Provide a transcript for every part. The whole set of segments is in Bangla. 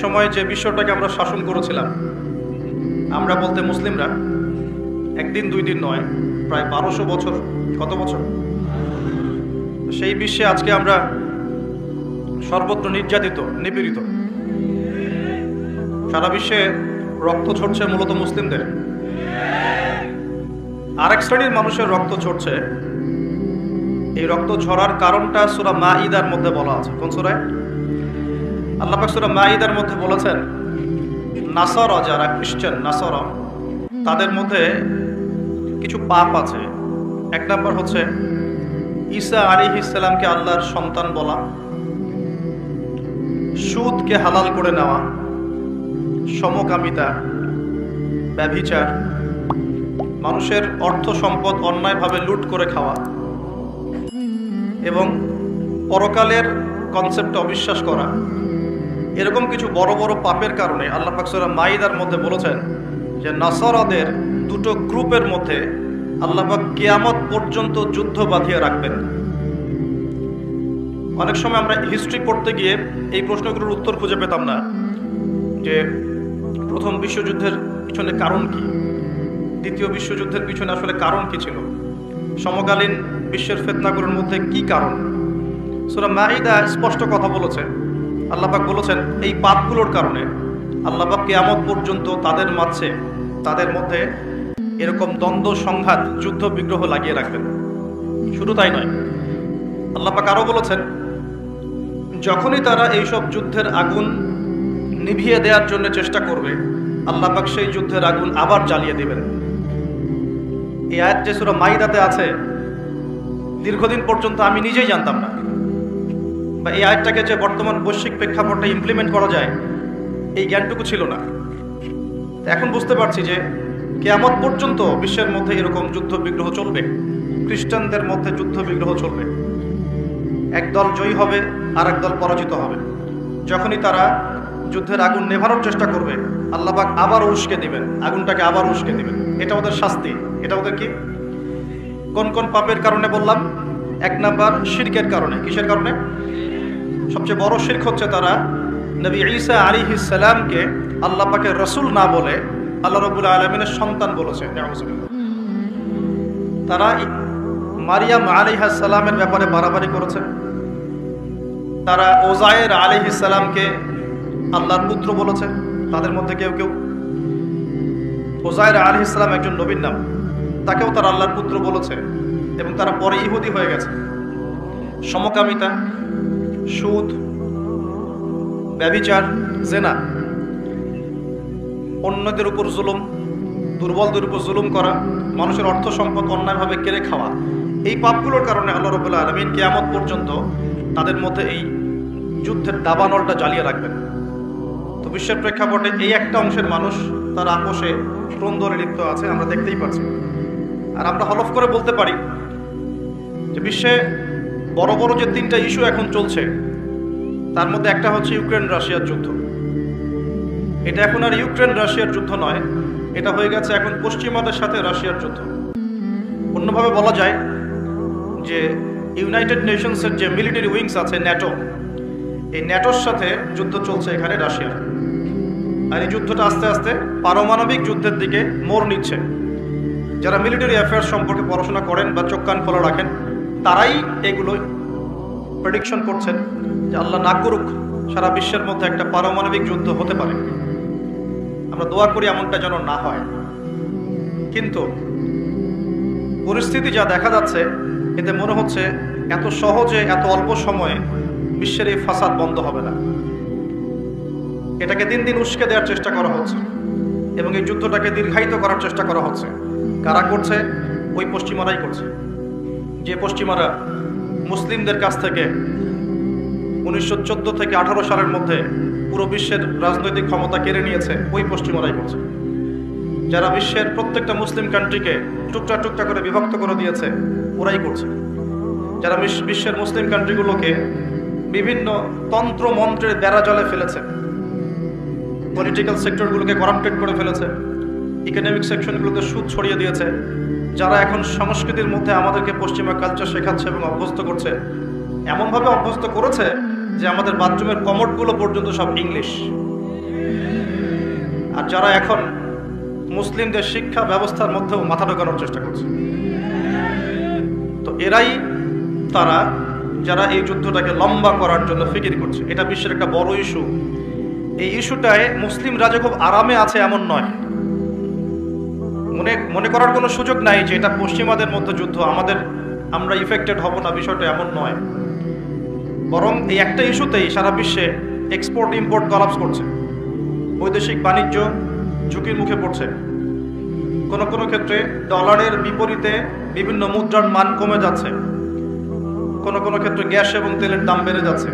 সময় যে বিশ্বটাকে আমরা শাসন করেছিলাম, আমরা বলতে মুসলিমরা, একদিন দুই দিন নয়, প্রায় 1200 বছর। কত বছর? সেই বিশ্বে আজকে আমরা সর্বত্র নির্যাতিত, নিপীড়িত। সারা বিশ্বে রক্ত ঝরছে মূলত মুসলিমদের। আরেক শ্রেণীর মানুষের রক্ত ঝরছে। এই রক্ত ঝরার কারণটা সূরা মাঈদার মধ্যে বলা আছে। কোন সূরায়? আল্লাহ পাক সূরা মাঈদার মধ্যে বলেছেন, নাসারা, যারা খ্রিস্টান নাসারা, তাদের মধ্যে কিছু পাপ আছে। এক নম্বর হচ্ছে ঈসা আলাইহিস সালামকে আল্লাহর সন্তান বলা, সুদকে হালাল করে নেওয়া, সমকামিতা, ব্যভিচার, মানুষের অর্থ সম্পদ অন্যায়ভাবে লুট করে খাওয়া এবং পরকালের কনসেপ্টে অবিশ্বাস করা। এরকম কিছু বড় বড় পাপের কারণে আল্লাহ পাক সূরা মাঈদার মধ্যে বলেছেন যে নাসারাদের দুটো গ্রুপের মধ্যে আল্লাহ পাক কিয়ামত পর্যন্ত যুদ্ধ বাঁধিয়ে রাখবেন। অনেক সময় আমরা হিস্ট্রি পড়তে গিয়ে এই প্রশ্নগুলোর উত্তর খুঁজে পেতাম না, যে প্রথম বিশ্বযুদ্ধের পিছনে কারণ কি, দ্বিতীয় বিশ্বযুদ্ধের পিছনে আসলে কারণ কি ছিল, সমকালীন বিশ্বের ফিতনাগুলোর মধ্যে কি কারণ। সূরা মাঈদা স্পষ্ট কথা বলেছে। আল্লাহ পাক বলেছেন এই পাপগুলোর কারণে আল্লাহ পাক কিয়ামত পর্যন্ত তাদের মধ্যে এরকম দ্বন্দ্ব, সংঘাত, যুদ্ধ বিগ্রহ লাগিয়ে রাখবেন। শুধু তাই নয়, আল্লাহ পাক আরো বলেছেন, যখনই তারা এইসব যুদ্ধের আগুন নিভিয়ে দেওয়ার জন্য চেষ্টা করবে, আল্লাহ পাক সেই যুদ্ধের আগুন আবার জ্বালিয়ে দিবেন। এই আয়াত যে সূরা মাঈদাতে আছে, দীর্ঘদিন পর্যন্ত আমি নিজেই জানতাম না, বা এই আয়াতটাকে যে বর্তমান বৈশ্বিক প্রেক্ষাপটে ইমপ্লিমেন্ট করা যায় এই জ্ঞানটুকু ছিল না। এখন বুঝতে পারছি যে কিয়ামত পর্যন্ত বিশ্বের মধ্যে এরকম যুদ্ধ বিগ্রহ চলবে, খ্রিস্টানদের মধ্যে যুদ্ধ বিগ্রহ চলবে। একদল জয়ী হবে, আর একদল পরাজিত হবে। যখনই তারা যুদ্ধের আগুন নেভানোর চেষ্টা করবে, আল্লাহ পাক আবার উস্কে দিবেন, আগুনটাকে আবার উস্কে দিবেন। এটা ওদের শাস্তি। এটা ওদের কি? কোন কোন পাপের কারণে বললাম? এক নাম্বার শিরকের কারণে। কিসের কারণে? সবচেয়ে বড় শিরক হচ্ছে তারা নবী ঈসা আলাইহিস সালামকে আল্লাহ পাকের রাসূল না বলে আল্লাহ রাব্বুল আলামিনের সন্তান বলেছে। তারা মারিয়াম আলাইহিস সালামের ব্যাপারে বাড়াবাড়ি করেছে। তারা ওজায়ের আলাইহিস সালামকে আল্লাহর পুত্র বলেছে। তাদের মধ্যে কেউ কেউ, ওজায়ের আলাইহিস সালাম একজন নবীর নাম, তাকেও তারা আল্লাহর পুত্র বলেছে, এবং তারা পরে ইহুদি হয়ে গেছে। সমকামিতা, সুদ, ব্যভিচার, জিনা, অন্যদের উপর জুলুম, দুর্বলদের উপর জুলুম করা, মানুষের অর্থ সম্পদ অন্যায়ভাবে কেড়ে খাওয়া, এই পাপগুলোর কারণে আল্লাহ রাব্বুল আলামিন কিয়ামত পর্যন্ত তাদের মধ্যে এই যুদ্ধের দাবানলটা জ্বালিয়ে রাখবেন। তো বিশ্বের প্রেক্ষাপটে এই একটা অংশের মানুষ তার আপোষে ক্রন্দনে লিপ্ত আছে, আমরা দেখতেই পাচ্ছি। আর আমরা হলফ করে বলতে পারি যে বিশ্বে বড় বড় যে তিনটা ইস্যু এখন চলছে, তার মধ্যে একটা হচ্ছে ইউক্রেন রাশিয়ার যুদ্ধ। এটা এখন আর ইউক্রেন রাশিয়ার যুদ্ধ নয়, এটা হয়ে গেছে এখন পশ্চিমাদের সাথে রাশিয়ার যুদ্ধ। অন্যভাবে বলা যায় যে ইউনাইটেড নেশনসের যে মিলিটারি উইংস আছে ন্যাটো, এই ন্যাটোর সাথে যুদ্ধ চলছে এখানে রাশিয়ার। আর এই যুদ্ধটা আস্তে আস্তে পারমাণবিক যুদ্ধের দিকে মোড় নিচ্ছে। যারা মিলিটারি অ্যাফেয়ার্স সম্পর্কে পড়াশোনা করেন বা চোখ কান খোলা রাখেন, তারাই এগুলো প্রেডিকশন করছেন যে আল্লাহ না করুক সারা বিশ্বের মধ্যে একটা পারমাণবিক যুদ্ধ হতে পারে। আমরা দোয়া করি এমনটা যেন না হয়। কিন্তু পরিস্থিতি যা দেখা যাচ্ছে, এতে মনে হচ্ছে এত সহজে, এত অল্প সময়ে বিশ্বের এই ফাসাদ বন্ধ হবে না। এটাকে দিন দিন উস্কে দেওয়ার চেষ্টা করা হচ্ছে এবং এই যুদ্ধটাকে দীর্ঘায়িত করার চেষ্টা করা হচ্ছে। কারা করছে? ওই পশ্চিমারাই করছে। যে পশ্চিমারা মুসলিমদের কাছ থেকে 1914 থেকে 18 সালের মধ্যে পুরো বিশ্বের রাজনৈতিক ক্ষমতা কেড়ে নিয়েছে, ওই পশ্চিমারাই করছে। যারা বিশ্বের প্রত্যেকটা মুসলিম কান্ট্রিকে টুকটা টুকটা করে বিভক্ত করে দিয়েছে, ওরাই করছে। যারা বিশ্বের মুসলিম কান্ট্রিগুলোকে বিভিন্ন তন্ত্র মন্ত্রের বেড়া জলে ফেলেছে, পলিটিক্যাল সেক্টরগুলোকে করাপ্টেড করে ফেলেছে, ইকোনমিক সেকশনগুলোতে সুদ ছড়িয়ে দিয়েছে, যারা এখন সংস্কৃতির মধ্যে আমাদেরকে পশ্চিমা কালচার শেখাচ্ছে এবং অভ্যস্ত করছে, এমনভাবে অভ্যস্ত করেছে যে আমাদের বাথরুমের কমোডগুলো পর্যন্ত সব ইংলিশ। আর যারা এখন মুসলিমদের শিক্ষা ব্যবস্থার মধ্যেও মাথা ঢোকানোর চেষ্টা করছে, তো এরাই তারা যারা এই যুদ্ধটাকে লম্বা করার জন্য ফিকির করছে। এটা বিশ্বের একটা বড় ইস্যু। এই ইস্যুটায় মুসলিমরা যে খুব আরামে আছে এমন নয়। মনে করার কোনো সুযোগ নাই যে এটা পশ্চিমাদের মধ্যে যুদ্ধ, আমরা ইফেক্টেড হব না, বিষয়টা এমন নয়। বরং এই একটা ইস্যুতেই সারা বিশ্বে এক্সপোর্ট ইম্পোর্ট কলাপস করছে, বৈদেশিক বাণিজ্য ঝুঁকির মুখে পড়ছে। কোনো কোনো ক্ষেত্রে ডলারের বিপরীতে বিভিন্ন মুদ্রার মান কমে যাচ্ছে, কোনো কোনো ক্ষেত্রে গ্যাস এবং তেলের দাম বেড়ে যাচ্ছে,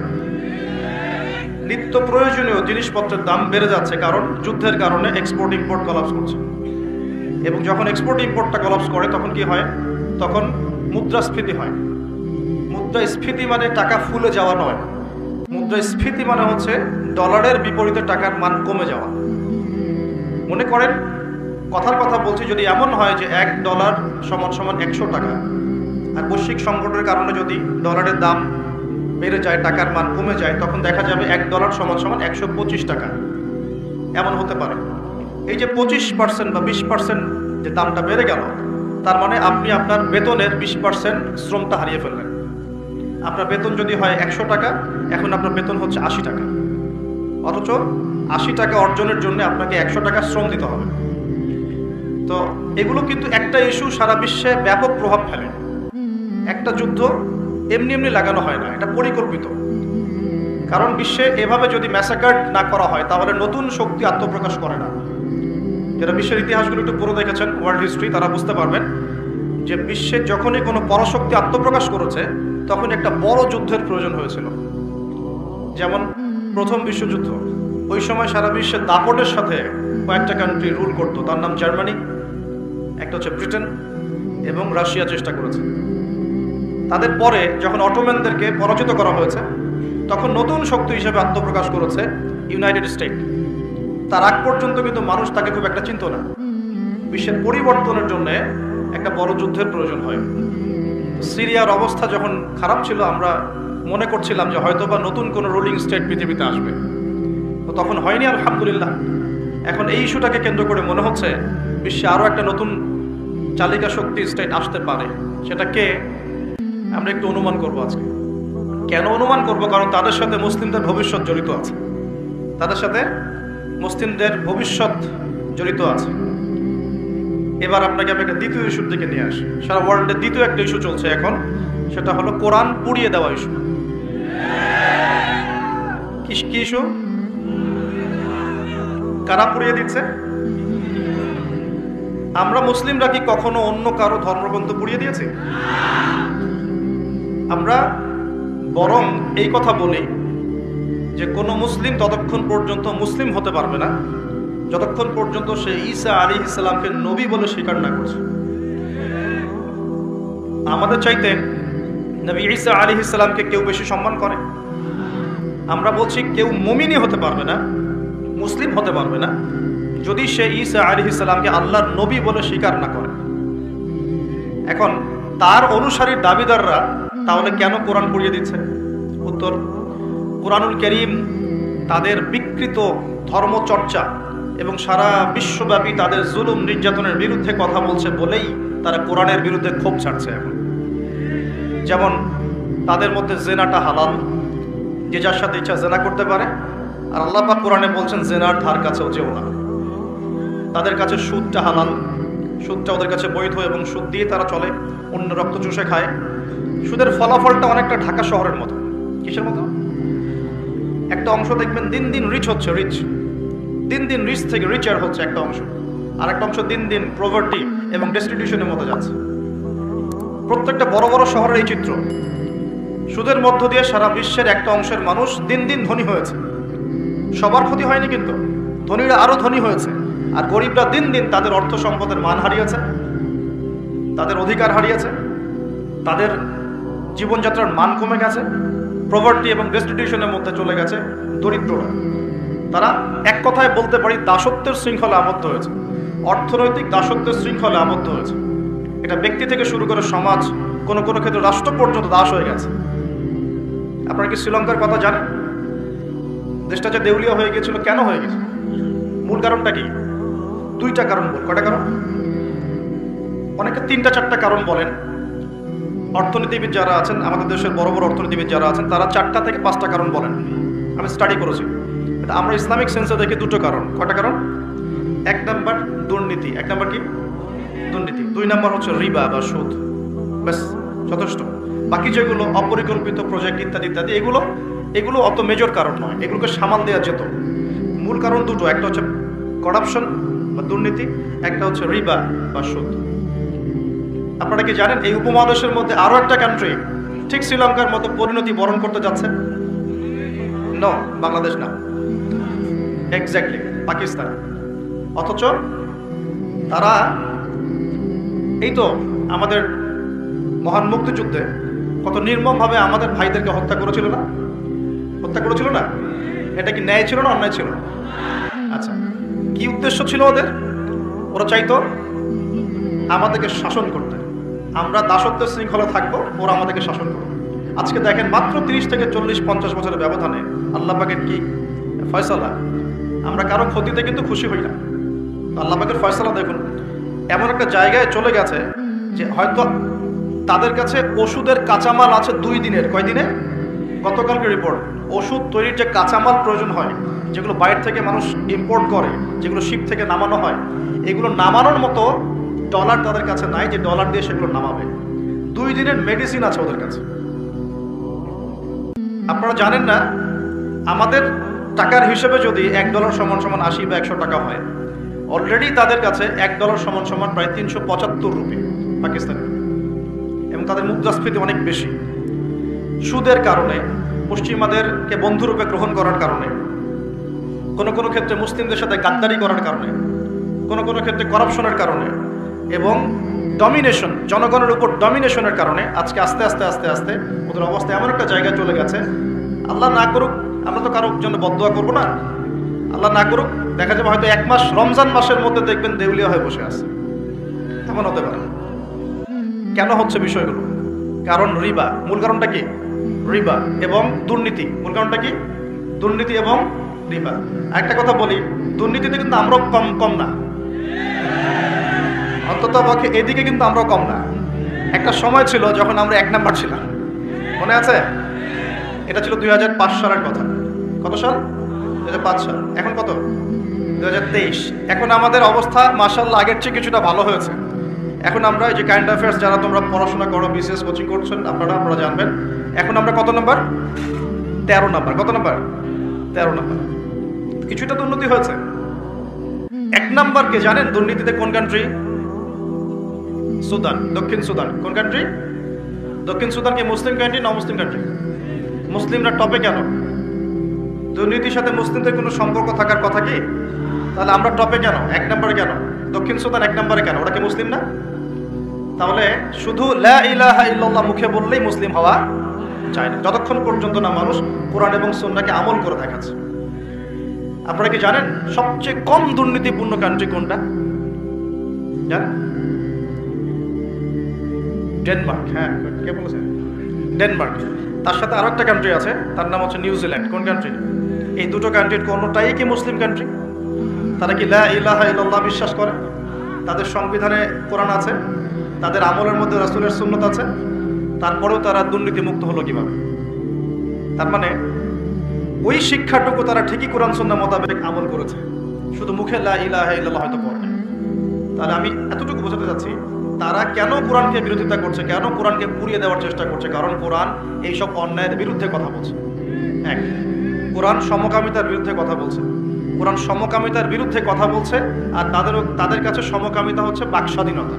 নিত্য প্রয়োজনীয় জিনিসপত্রের দাম বেড়ে যাচ্ছে, কারণ যুদ্ধের কারণে এক্সপোর্ট ইম্পোর্ট কলাপস করছে। এবং যখন এক্সপোর্ট ইম্পোর্টটা কলাপস করে তখন কি হয়? তখন মুদ্রাস্ফীতি হয়। মুদ্রাস্ফীতি মানে টাকা ফুলে যাওয়া নয়, মুদ্রাস্ফীতি মানে হচ্ছে ডলারের বিপরীতে টাকার মান কমে যাওয়া। মনে করেন, কথার কথা বলছি, যদি এমন হয় যে $1 = 100 টাকা, আর বৈশ্বিক সংকটের কারণে যদি ডলারের দাম বেড়ে যায়, টাকার মান কমে যায়, তখন দেখা যাবে $1 = 125 টাকা। এমন হতে পারে। এই যে 25% বা 20% যে দামটা বেড়ে গেল, তার মানে আপনি আপনার বেতনের 20% শ্রমটা হারিয়ে ফেললেন। আপনার বেতন যদি হয় 100 টাকা, এখন আপনার বেতন হচ্ছে 80 টাকা, অথচ 80 টাকা অর্জনের জন্য আপনাকে 100 টাকা শ্রম দিতে হবে। তো এগুলো কিন্তু একটা ইস্যু সারা বিশ্বে ব্যাপক প্রভাব ফেলে। একটা যুদ্ধ এমনি এমনি লাগানো হয় না, এটা পরিকল্পিত। কারণ বিশ্বে এভাবে যদি ম্যাসাকার না করা হয়, তাহলে নতুন শক্তি আত্মপ্রকাশ করে না। যারা বিশ্বের ইতিহাসগুলো একটু পড়ে দেখেছেন, ওয়ার্ল্ড হিস্ট্রি, তারা বুঝতে পারবেন যে বিশ্বে যখনই কোনো পরাশক্তি আত্মপ্রকাশ করেছে, তখন একটা বড় যুদ্ধের প্রয়োজন হয়েছিল। যেমন প্রথম বিশ্বযুদ্ধ, ওই সময় সারা বিশ্বে দাপটের সাথে কয়েকটা কান্ট্রি রুল করতো। তার নাম জার্মানি, একটা হচ্ছে ব্রিটেন, এবং রাশিয়া চেষ্টা করেছে। তাদের পরে যখন অটোম্যানদেরকে পরাজিত করা হয়েছে, তখন নতুন শক্তি হিসেবে আত্মপ্রকাশ করেছে ইউনাইটেড স্টেট। তার আগ পর্যন্ত কিন্তু মানুষ তাকে খুব একটা চিনত না। বিশ্বের পরিবর্তনের জন্য একটা বড় যুদ্ধের প্রয়োজন হয়। সিরিয়ার অবস্থা যখন খারাপ ছিল, আমরা মনে করছিলাম যে হয়তোবা নতুন কোনো রুলিং স্টেট পৃথিবীতে আসবে, তো তখন হয়নি, আলহামদুলিল্লাহ। এখন এই ইস্যুটাকে কেন্দ্র করে মনে হচ্ছে বিশ্বে আরও একটা নতুন চালিকা শক্তি স্টেট আসতে পারে। সেটা কে? আমরা একটু অনুমান করব আজকে। কেন অনুমান করব? কারণ তাদের সাথে মুসলিমদের ভবিষ্যৎ জড়িত আছে, তাদের সাথে মুসলিমদের ভবিষ্যৎ জড়িত আছে। এবার আপনাকে আমি একটা দ্বিতীয় ইস্যুর দিকে নিয়ে আসি। সারা ওয়ার্ল্ডে দ্বিতীয় একটা ইস্যু চলছে এখন, সেটা হলো কোরআন পুড়িয়ে দেওয়া ইস্যু। কি ইস্যু? কারা পুড়িয়ে দিচ্ছে? আমরা মুসলিমরা কি কখনো অন্য কারো ধর্মগ্রন্থ পুড়িয়ে দিয়েছি? আমরা বরং এই কথা বলি যে কোনো মুসলিম ততক্ষণ পর্যন্ত মুসলিম হতে পারবে না যতক্ষণ পর্যন্ত সে ঈসা আলাইহিস সালামকে নবী বলে স্বীকার না করছে। আমাদের চাইতে নবী ঈসা আলাইহিস সালামকে কেউ বেশি সম্মান করে। আমরা বলছি কেউ মুমিনই হতে পারবে না, মুসলিম হতে পারবে না, যদি সে ঈসা আলাইহিস সালামকে আল্লাহর নবী বলে স্বীকার না করে। এখন তার অনুসারীর দাবিদাররা তাহলে কেন কোরআন পড়িয়ে দিচ্ছে? উত্তর, কুরআনুল কারীম তাদের বিকৃত ধর্মচর্চা এবং সারা বিশ্বব্যাপী তাদের জুলুম নির্যাতনের বিরুদ্ধে কথা বলছে বলেই তারা কোরআনের বিরুদ্ধে ক্ষোভ ছাড়ছে এখন। যেমন তাদের মধ্যে জেনাটা হালাল, যে যার সাথে ইচ্ছা জেনা করতে পারে, আর আল্লাহ পাক কোরআনে বলছেন জেনার ধার কাছেও যেও না। তাদের কাছে সুদটা হালাল, সুদটা ওদের কাছে বৈধ, এবং সুদ দিয়ে তারা চলে, অন্য রক্ত চুষে খায়। সুদের ফলাফলটা অনেকটা ঢাকা শহরের মতো। কিসের মতো? একটা অংশ দেখবেন দিন দিন রিচ হচ্ছে, দিন দিন রিচ থেকে রিচার হচ্ছে একটা অংশ, আর একটা অংশ দিন দিন প্রভার্টি এবং ডেস্টিটিউশনের মতো যাচ্ছে। প্রত্যেকটা বড় বড় শহরের এই চিত্র। সুদের মধ্য দিয়ে সারা বিশ্বের একটা অংশের মানুষ দিন দিন ধনী হয়েছে। সবার ক্ষতি হয়নি, কিন্তু ধনীরা আরো ধনী হয়েছে, আর গরিবরা দিন দিন তাদের অর্থ সম্পদের মান হারিয়েছে, তাদের অধিকার হারিয়েছে, তাদের জীবনযাত্রার মান কমে গেছে, প্রভার্টি এবং ডেস্টিটিউশনের মধ্যে চলে গেছে দরিদ্ররা। তারা এক কথায় বলতে পারি দাসত্বের শৃঙ্খলে আবদ্ধ হয়েছে, অর্থনৈতিক দাসত্বের শৃঙ্খলে আবদ্ধ হয়েছে। এটা ব্যক্তি থেকে শুরু করে সমাজ, কোনো কোনো ক্ষেত্রে রাষ্ট্র পর্যন্ত দাস হয়ে গেছে। আপনারা কি শ্রীলঙ্কার কথা জানেন? দেশটা যে দেউলিয়া হয়ে গিয়েছিল, কেন হয়ে গেছে? মূল কারণটা কি? দুইটা কারণ বল। কয়টা কারণ? অনেকে তিনটা চারটা কারণ বলেন। অর্থনীতিবিদ যারা আছেন, আমাদের দেশের বড় বড় অর্থনীতিবিদ যারা আছেন, তারা 4টা থেকে 5টা কারণ বলেন। আমি স্টাডি করেছি। আমরা ইসলামিক সেন্সে দেখি দুটো কারণ। কয়টা কারণ? 1 নাম্বার দুর্নীতি। 1 নাম্বার কি? দুর্নীতি। 2 নাম্বার হচ্ছে রিবা বা সুদ। ব্যাস, যথেষ্ট। বাকি যেগুলো অপরিকল্পিত প্রজেক্ট ইত্যাদি ইত্যাদি, এগুলো অত মেজর কারণ নয়, এগুলোকে সামাল দেওয়া যেত। মূল কারণ দুটো, একটা হচ্ছে করাপশন বা দুর্নীতি, একটা হচ্ছে রিবা বা সুদ। আপনারা কি জানেন এই উপমহাদেশের মধ্যে আরো একটা কান্ট্রি ঠিক শ্রীলঙ্কার মতো পরিণতি বরণ করতে যাচ্ছে? নো, বাংলাদেশ না, এক্স্যাক্টলি পাকিস্তান। অথচ তারা এই তো আমাদের মহান মুক্তিযুদ্ধে কত নির্মমভাবে আমাদের ভাইদেরকে হত্যা করেছিল না? এটা কি ন্যায় ছিল না অন্যায় ছিল? আচ্ছা, কি উদ্দেশ্য ছিল ওদের? ওরা চাইতো আমাদেরকে শাসন করতে, আমরা দাসত্বের শৃঙ্খলা থাকবো, ওরা আমাদেরকে শাসন করবে। আজকে দেখেন মাত্র 30 থেকে 40-50 বছরের ব্যবধানে আল্লাহ পাকের কি ফয়সালা। আমরা কারো ক্ষতিতে কিন্তু খুশি হই না। আল্লাহ পাকের ফয়সালা দেখুন, এমন একটা জায়গায় চলে গেছে যে হয়তো তাদের কাছে ওষুধের কাঁচামাল আছে 2 দিনের। কয় দিনে? গতকালকে রিপোর্ট, ওষুধ তৈরির যে কাঁচামাল প্রয়োজন হয়, যেগুলো বাইরে থেকে মানুষ ইম্পোর্ট করে, যেগুলো শিপ থেকে নামানো হয়, এগুলো নামানোর মতো ডলার তাদের কাছে নাই যে ডলার দিয়ে সেগুলো নামাবে। 2 দিনের মেডিসিন আছে ওদের কাছে। আপনারা জানেন না, আমাদের টাকার হিসেবে যদি $1 সমান সমান 80 বা 100 টাকা হয়, অলরেডি তাদের কাছে $1 সমান সমান প্রায় 375 রুপি পাকিস্তানের। এবং তাদের মুদ্রাস্ফীতি অনেক বেশি। সুদের কারণে, পশ্চিমাদেরকে বন্ধুরূপে গ্রহণ করার কারণে, কোনো ক্ষেত্রে মুসলিমদের সাথে গাদ্দারি করার কারণে, কোনো ক্ষেত্রে করাপশনের কারণে এবং ডমিনেশন, জনগণের উপর ডমিনেশনের কারণে আজকে আস্তে আস্তে আস্তে আস্তে ওদের অবস্থা এমন একটা জায়গায় চলে গেছে। আল্লাহ না করুক, আমরা তো কারোর জন্য বদদুয়া করবো না, আল্লাহ না করুক, দেখা যাবে হয়তো 1 মাস রমজান মাসের মধ্যে দেখবেন দেউলিয়া হয়ে বসে আছে। এমন হতে পারে। কেন হচ্ছে বিষয়গুলো? কারণ রিবা। মূল কারণটা কি? রিবা এবং দুর্নীতি। মূল কারণটা কি? দুর্নীতি এবং রিবা। একটা কথা বলি, দুর্নীতিতে কিন্তু আমরাও কম না, অন্তত পক্ষে এদিকে কিন্তু আমরাও কম না। একটা সময় ছিল যখন আমরা 1 নাম্বার ছিলাম, মনে আছে? এটা ছিল 2005 সালের কথা। কত সাল? 2005 সাল। এখন কত? 2023। এখন আমাদের অবস্থা মাশাআল্লাহ আগের চেয়ে কিছুটা ভালো হয়েছে। এখন আমরা এই যে কারেন্ট অ্যাফেয়ার্স, যারা তোমরা পড়াশোনা করো, বিসিএস কোচিং করছেন, আপনারা জানবেন এখন আমরা কত নাম্বার? 13 নাম্বার। কত নাম্বার? 13 নাম্বার। কিছুটা তো উন্নতি হয়েছে। 1 নাম্বারকে জানেন দুর্নীতিতে কোন কান্ট্রি? সুদান, দক্ষিণ সুদান। কোন কান্ট্রি? দক্ষিণ সুদান কি মুসলিম কান্ট্রি না মুসলিম কান্ট্রি? মুসলিমরা টপে কেন? দুর্নীতির সাথে মুসলিমদের কোনো সম্পর্ক থাকার কথা কি? তাহলে আমরা টপে কেন? 1 নম্বরে কেন? দক্ষিণ সুদান 1 নম্বরে কেন? ওরা কি মুসলিম না? তাহলে শুধু লা ইলাহা ইল্লাল্লাহ মুখে বললেই মুসলিম হওয়া চায় না, যতক্ষণ পর্যন্ত না মানুষ কোরআন এবং সুন্নাহকে আমল করে দেখাচ্ছে। আপনারা কি জানেন সবচেয়ে কম দুর্নীতিপূর্ণ কান্ট্রি কোনটা? জানেন? ডেনমার্ক। হ্যাঁ, কে বলেছে? ডেনমার্ক। তার সাথে আরো একটা কান্ট্রি আছে, তার নাম হচ্ছে নিউজিল্যান্ড। কোন কান্ট্রি? এই দুটো কান্ট্রির কোনোটাই কি মুসলিম কান্ট্রি? তারা কি লা ইলাহা ইল্লাল্লাহ বিশ্বাস করে? তাদের সংবিধানে কোরআন আছে, তাদের আমলের মধ্যে রাসূলের সুন্নাত আছে, তারপরেও তারা দুর্নীতিমুক্ত হলো কিভাবে? তার মানে ওই শিক্ষাটুকু তারা ঠিকই কোরআন সুন্নাহ মোতাবেক আমল করেছে, শুধু মুখে লা ইলাহা ইল্লাল্লাহ হয়তো পড়ে। তাহলে আমি এতটুকু বোঝাতে চাচ্ছি, তারা কেন কোরআনকে বিরোধিতা করছে, কেন কোরআনকে পুড়িয়ে দেওয়ার চেষ্টা করছে? কারণ কোরআন এইসব অন্যায়ের বিরুদ্ধে কথা বলছে। এক, কোরআন সমকামিতার বিরুদ্ধে কথা বলছে। কোরআন সমকামিতার বিরুদ্ধে কথা বলছে, আর তাদের কাছে সমকামিতা হচ্ছে বাক স্বাধীনতা।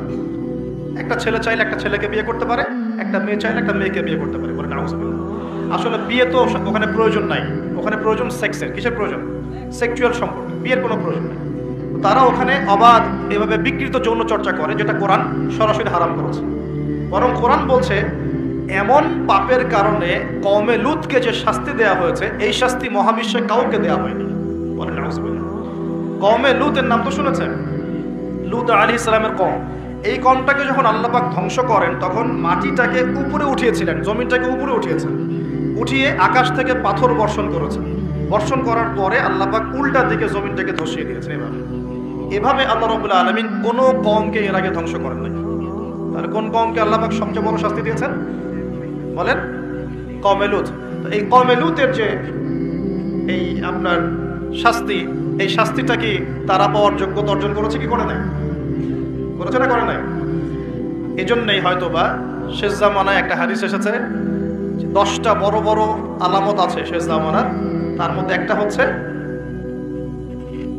একটা ছেলে চাইলে একটা ছেলেকে বিয়ে করতে পারে, একটা মেয়ে চাইলে একটা মেয়েকে বিয়ে করতে পারে। বলে নাউজুবিল্লাহ। আসলে বিয়ে তো ওখানে প্রয়োজন নাই, ওখানে প্রয়োজন সেক্সের। কিসের প্রয়োজন? সেক্সুয়াল সম্পর্ক। বিয়ের কোনো প্রয়োজন নেই। তারা ওখানে অবাধ এভাবে বিকৃত যৌন চর্চা করে, যেটা কোরআন সরাসরি হারাম করেছে। বরং কোরআন বলছে এমন পাপের কারণে কওমে লুতকে যে শাস্তি দেয়া হয়েছে, এই শাস্তি মহাবিশ্বে কাউকে দেয়া হয়নি। বলেন নাউজুবিল্লাহ। কওমে লুতের নাম তো শুনেছেন? লুত আলাইহিস সালামের কওম। এই কওমটাকে যখন আল্লাহ পাক ধ্বংস করেন, তখন মাটিটাকে উপরে উঠিয়েছিলেন, জমিনটাকে উপরে উঠিয়েছেন, উঠিয়ে আকাশ থেকে পাথর বর্ষণ করেছেন। বর্ষণ করার পরে আল্লাহ পাক উল্টা দিকে জমিনটাকে ধসিয়ে দিয়েছেন। এভাবে আল্লাহ রাব্বুল আলামিন কোনো কওমকে এর আগে ধ্বংস করেন নাই। তাহলে কোন কওমকে আল্লাহ পাক সবচেয়ে বড় শাস্তি দিয়েছেন বলেন? কওমে লূত। তো এই কওমে লূতের যে এই আপনার শাস্তি, এই শাস্তিটা কি তারা পাওয়ার যোগ্যতা অর্জন করেছে কি করে নাই? করেছে না করে নাই? এই জন্যই হয়তো বা শেষ জামানায় একটা হাদিস এসেছে, 10টা বড় বড় আলামত আছে শেষ জামানার। তার মধ্যে একটা হচ্ছে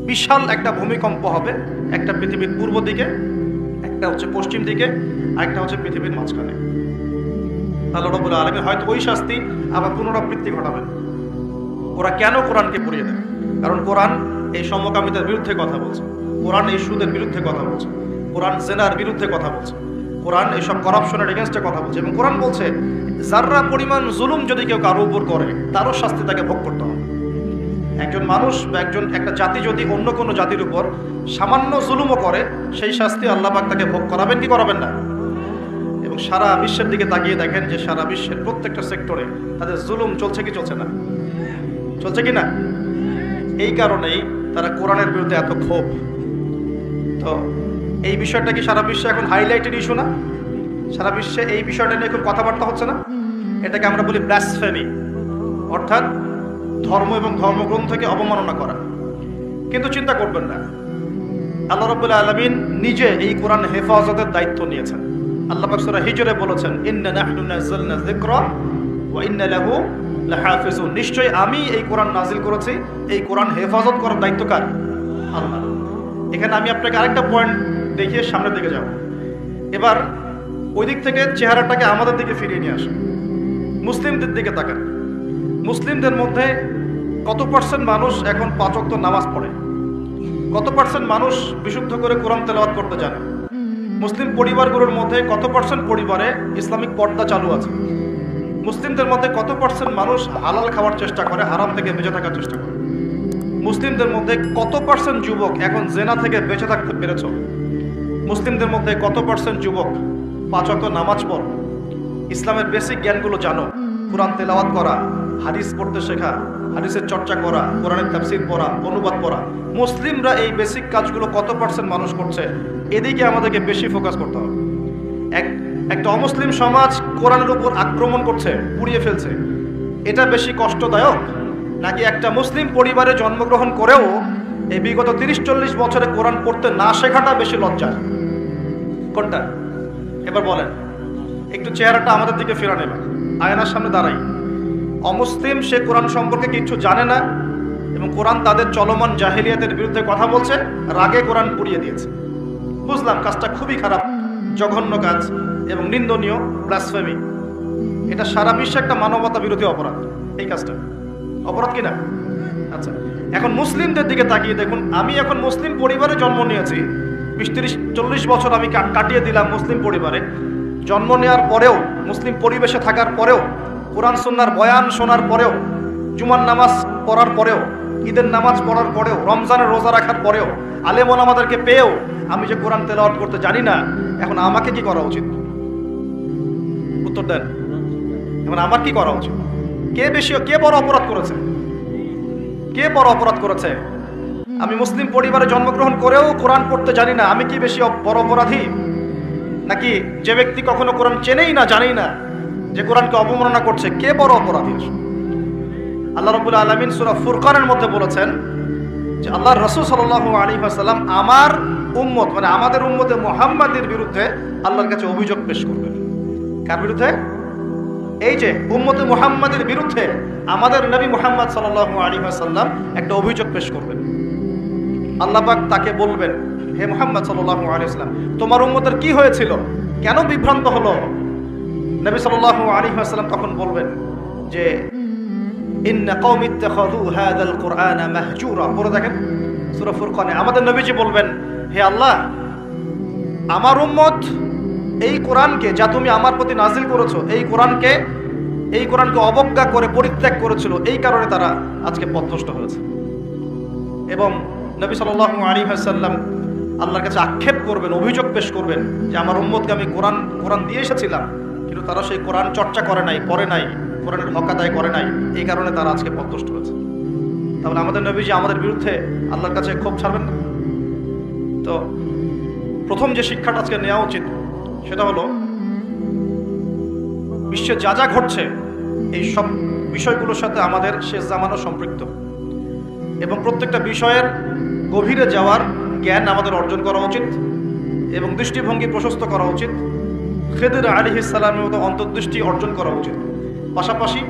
বিশাল একটা ভূমিকম্প হবে, একটা পৃথিবীর পূর্ব দিকে, একটা হচ্ছে পশ্চিম দিকে, আর একটা হচ্ছে পৃথিবীর মাঝখানে। আল্লাহ রাব্বুল আলামিন হয়তো ওই শাস্তি আবার পুনরাবৃত্তি ঘটাবেন। ওরা কেন কোরআনকে পুড়িয়ে দেয়? কারণ কোরআন এই সমকামিতার বিরুদ্ধে কথা বলছে, কোরআন এই সুদের বিরুদ্ধে কথা বলছে, কোরআন জেনার বিরুদ্ধে কথা বলছে, কোরআন এইসব করাপশনের এগেনস্টে কথা বলছে। এবং কোরআন বলছে যাররা পরিমাণ জুলুম যদি কেউ কারো উপর করে তারও শাস্তি তাকে ভোগ করতে হবে। একজন মানুষ বা একটা জাতি যদি অন্য কোনো জাতির উপর সামান্য জুলুমও করে, সেই শাস্তি আল্লাহ পাক তাকে ভোগ করাবেন কি করাবেন না? এবং সারা বিশ্বের দিকে তাকিয়ে দেখেন যে সারা বিশ্বের প্রত্যেকটা সেক্টরে তাদের জুলুম চলছে কি চলছে না? চলছে কি না? এই কারণেই তারা কোরআনের বিরুদ্ধে এত ক্ষোভ। তো এই বিষয়টা কি সারা বিশ্বে এখন হাইলাইটেড ইস্যু না? সারা বিশ্বে এই বিষয়টা নিয়ে খুব কথাবার্তা হচ্ছে না? এটাকে আমরা বলি ব্লাসফেমি, অর্থাৎ ধর্ম এবং ধর্মগ্রন্থকে অবমাননা করা। কিন্তু চিন্তা করবেন না, আল্লাহ রাব্বুল আলামিন নিজে এই কোরআন হেফাজতের দায়িত্ব নিয়েছেন। আল্লাহ পাক সূরা হিজরে বলেছেন, ইন্না নাহনু নাযালনা যিকরা ওয়া ইন্না লাহু লাহাফিজুন। নিশ্চয়ই আমি এই কোরআন নাজিল করেছি, এই কোরআন হেফাজত করার দায়িত্ব কার? আল্লাহ। এখানে আমি আপনাকে আরেকটা পয়েন্ট দেখিয়ে সামনের দিকে যাব। এবার ওই দিক থেকে চেহারাটাকে আমাদের দিকে ফিরিয়ে নিয়ে আসে, মুসলিমদের দিকে তাকান। মুসলিমদের মধ্যে কত পার্সেন্ট মানুষ এখন 5 ওয়াক্ত নামাজ পড়ে? কত পার্সেন্ট মানুষ বিশুদ্ধ করে কোরআন তেলাওয়াত করতে জানে? মুসলিম পরিবারগুলোর মধ্যে কত পার্সেন্ট পরিবারে ইসলামিক পর্দা চালু আছে? মুসলিমদের মধ্যে কত পার্সেন্ট মানুষ হালাল খাওয়ার চেষ্টা করে, হারাম থেকে বেঁচে থাকার চেষ্টা করে? মুসলিমদের মধ্যে কত পার্সেন্ট যুবক এখন জেনা থেকে বেঁচে থাকতে পেরেছ? মুসলিমদের মধ্যে কত পার্সেন্ট যুবক 5 ওয়াক্ত নামাজ পড়, ইসলামের বেসিক জ্ঞানগুলো জানো, কোরআন তেলাওয়াত করা, হাদিস পড়তে শেখা, হাদিসের চর্চা করা, কোরআনের তাফসীর পড়া, অনুবাদ পড়া? মুসলিমরা এই বেসিক কাজগুলো কত পার্সেন্ট মানুষ করছে? এদিকে আমাদেরকে বেশি ফোকাস করতে হবে। একটা অমুসলিম সমাজ কোরআনের উপর আক্রমণ করছে, পুড়িয়ে ফেলছে, এটা বেশি কষ্টদায়ক নাকি একটা মুসলিম পরিবারে জন্মগ্রহণ করেও এই বিগত 30-40 বছরে কোরআন পড়তে না শেখাটা বেশি লজ্জার? কোনটা? এবার বলেন, একটু চেহারাটা আমাদের দিকে ফেরা নেবেন, আয়নার সামনে দাঁড়াই। অমুসলিম, সে কোরআন সম্পর্কে কিছু জানে না এবং কোরআন তাদের চলমান জাহেলিয়াতের বিরুদ্ধে কথা বলছে, রাগে কোরআন পুড়িয়ে দিয়েছে। বুঝলাম কাজটা খুবই খারাপ, জঘন্য কাজ এবং নিন্দনীয়, ব্লাসফেমি। এটা সারা বিশ্বে একটা মানবতা বিরোধী অপরাধ। এই কাজটা অপরাধ কিনা? আচ্ছা, এখন মুসলিমদের দিকে তাকিয়ে দেখুন। আমি এখন মুসলিম পরিবারে জন্ম নিয়েছি, 20-30-40 বছর আমি কাটিয়ে দিলাম মুসলিম পরিবারে। জন্ম নেওয়ার পরেও, মুসলিম পরিবেশে থাকার পরেও, কোরআন সুন্নাহর বয়ান শোনার পরেও, জুমার নামাজ পড়ার পরেও, ঈদের নামাজ পড়ার পরেও, রমজানের রোজা রাখার পরেও, আলেম ওলামাদেরকে পেয়েও আমি যে কোরআন তেলাওয়াত করতে জানি না, এখন আমাকে কি করা উচিত? উত্তর দেন। এখন আমার কি করা উচিত? কে বড় অপরাধ করেছে? কে বড় অপরাধ করেছে? আমি মুসলিম পরিবারে জন্মগ্রহণ করেও কোরআন পড়তে জানি না, আমি কি বেশি বড় অপরাধী? নাকি যে ব্যক্তি কখনো কোরআন চেনেই না, জানেই না, যে কোরআনকে অবমাননা করছে, কে বড় অপরাধী? আল্লাহ রাব্বুল আলামিন সূরা ফুরকানের মধ্যে বলেছেন যে আল্লাহর রাসূল সাল্লাল্লাহু আলাইহি ওয়াসাল্লাম আমার উম্মত, মানে আমাদের উম্মতে মুহাম্মাদের বিরুদ্ধে আল্লাহর কাছে অভিযোগ পেশ করবেন। কার বিরুদ্ধে? এই যে উম্মতে মুহাম্মাদের বিরুদ্ধে আমাদের নবী মুহাম্মদ সাল্লাল্লাহু আলাইহি ওয়াসাল্লাম একটা অভিযোগ পেশ করবেন। আল্লাহ পাক তাকে বলবেন, হে মুহাম্মদ সাল্লাল্লাহু আলাইহি ওয়াসাল্লাম, তোমার উম্মতের কি হয়েছিল, কেন বিভ্রান্ত হলো? নবী সাল্লাল্লাহু আলাইহি ওয়াসাল্লাম তখন বলবেন যে ইন্না কওমি ইত্তাখাযু হাযাল কুরআনা মাহজুরা। পড়ে দেখেন সূরা ফুরকানে আমাদের নবীজি বলবেন, হে আল্লাহ, আমার উম্মত এই কোরআনকে, যা তুমি আমার প্রতি নাজিল করেছো, এই কোরআনকে অবজ্ঞা করে পরিত্যাগ করেছিল, এই কারণে তারা আজকে পথভ্রষ্ট হয়েছে। এবং নবী সাল্লাল্লাহু আলাইহি ওয়াসাল্লাম আল্লাহর কাছে আক্ষেপ করবেন, অভিযোগ পেশ করবেন যে আমার উম্মতকে আমি কোরআন দিয়ে এসেছিলাম, কিন্তু তারা সেই কোরআন চর্চা করে নাই, পড়ে নাই, কোরআনের হক আদায় করে নাই, এই কারণে তারা আজকে পথভ্রষ্ট হয়েছে। তাহলে আমাদের নবীজি আমাদের বিরুদ্ধে আল্লাহর কাছে ক্ষোভ ছাড়বেন না? তো প্রথম যে শিক্ষাটা আজকে নেওয়া উচিত সেটা হলো বিশ্বে যা যা ঘটছে এই সব বিষয়গুলোর সাথে আমাদের শেষ জামানো সম্পৃক্ত, এবং প্রত্যেকটা বিষয়ের গভীরে যাওয়ার জ্ঞান আমাদের অর্জন করা উচিত এবং দৃষ্টিভঙ্গি প্রশস্ত করা উচিত। খেদির আলাইহিস সালামের মতো অন্তর্দৃষ্টি অর্জন করা উচিত। পাশাপাশি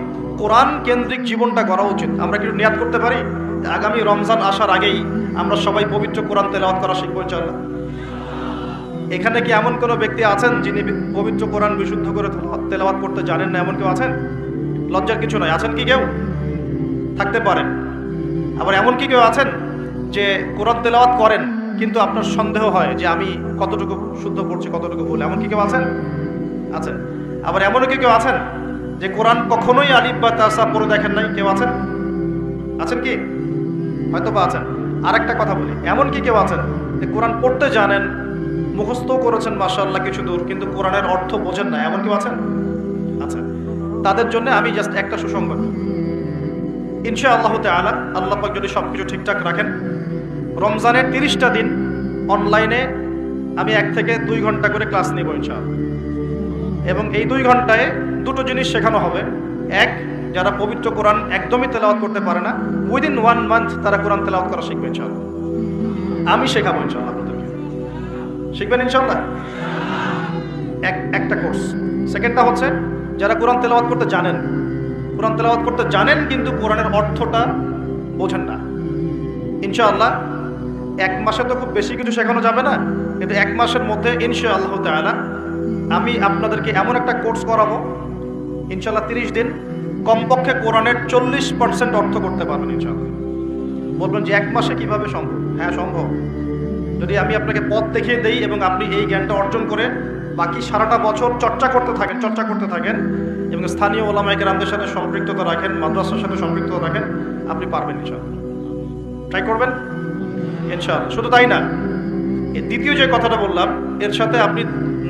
কোরআন কেন্দ্রিক জীবনটা করা উচিত। আমরা কি নিয়াত করতে পারি আগামী রমজান আসার আগেই আমরা সবাই পবিত্র কোরআন তেলাওয়াত করা শিখবো ইনশাআল্লাহ? এখানে কি এমন কোনো ব্যক্তি আছেন যিনি পবিত্র কোরআন বিশুদ্ধ করে তেলাওয়াত করতে জানেন না? এমন কেউ আছেন? লজ্জার কিছু নয়। আছেন কি কেউ? থাকতে পারেন। আবার এমন কি কেউ আছেন যে কোরআন তেলাওয়াত করেন কিন্তু আপনার সন্দেহ হয় যে আমি কতটুকু শুদ্ধ পড়ছি কতটুকু ভুল? এমন কি কেউ আছেন? আছেন। আবার এমনও কি কেউ আছেন যে কোরআন কখনোই আলিফ বা তাসা পড়ে দেখেন নাই? কেউ আছেন? আছেন কি? হয়তো বা আছেন। আর একটা কথা বলি, এমন কি কেউ আছেন যে কোরআন পড়তে জানেন, মুখস্থ করেছেন মাশাআল্লাহ কিছু দূর, কিন্তু কোরআনের অর্থ বোঝেন না? এমন কেউ আছেন? আচ্ছা, তাদের জন্য আমি জাস্ট একটা সুসংবাদ, ইনশাআল্লাহ তাআলা আল্লাহ পাক যদি সবকিছু ঠিকঠাক রাখেন, রমজানের 30টা দিন অনলাইনে আমি 1 থেকে 2 ঘন্টা করে ক্লাস নেব ইনশাআল্লাহ। এবং এই 2 ঘন্টায় দুটো জিনিস শেখানো হবে। এক, যারা পবিত্র কোরআন একদমই তেলাওয়াত করতে পারে না, উইদিন 1 মান্থ তারা কোরআন তেলাওয়াত করা শিখবে ইনশাআল্লাহ। আমি শেখাবো ইনশাআল্লাহ আপনাদেরকে। শিখবেন ইনশাআল্লাহ? একটা কোর্স। সেকেন্ডটা হচ্ছে যারা কোরআন তেলাওয়াত করতে জানেন, কোরআন তেলাওয়াত করতে জানেন কিন্তু কোরআনের অর্থটা বোঝেন না, ইনশাআল্লাহ 1 মাসে তো খুব বেশি কিছু শেখানো যাবে না, কিন্তু 1 মাসের মধ্যে ইনশাআল্লাহ তাআলা আমি আপনাদেরকে এমন একটা কোর্স করাবো ইনশাআল্লাহ 30 দিন কমপক্ষে কোরআনের 40% অর্থ করতে পারবেন ইনশাআল্লাহ। বলবেন যে 1 মাসে কিভাবে সম্ভব? হ্যাঁ সম্ভব, যদি আমি আপনাকে পথ দেখিয়ে দেই এবং আপনি এই জ্ঞানটা অর্জন করে বাকি সারাটা বছর চর্চা করতে থাকেন এবং স্থানীয় ওলামায়ে কেরামদের সাথে সম্পৃক্ততা রাখেন, মাদ্রাসার সাথে সম্পৃক্ততা রাখেন, আপনি পারবেন ইনশাআল্লাহ। ট্রাই করবেন ইনশাআল্লাহ। শুধু তাই না, এর দ্বিতীয় যে কথাটা বললাম এর সাথে আপনি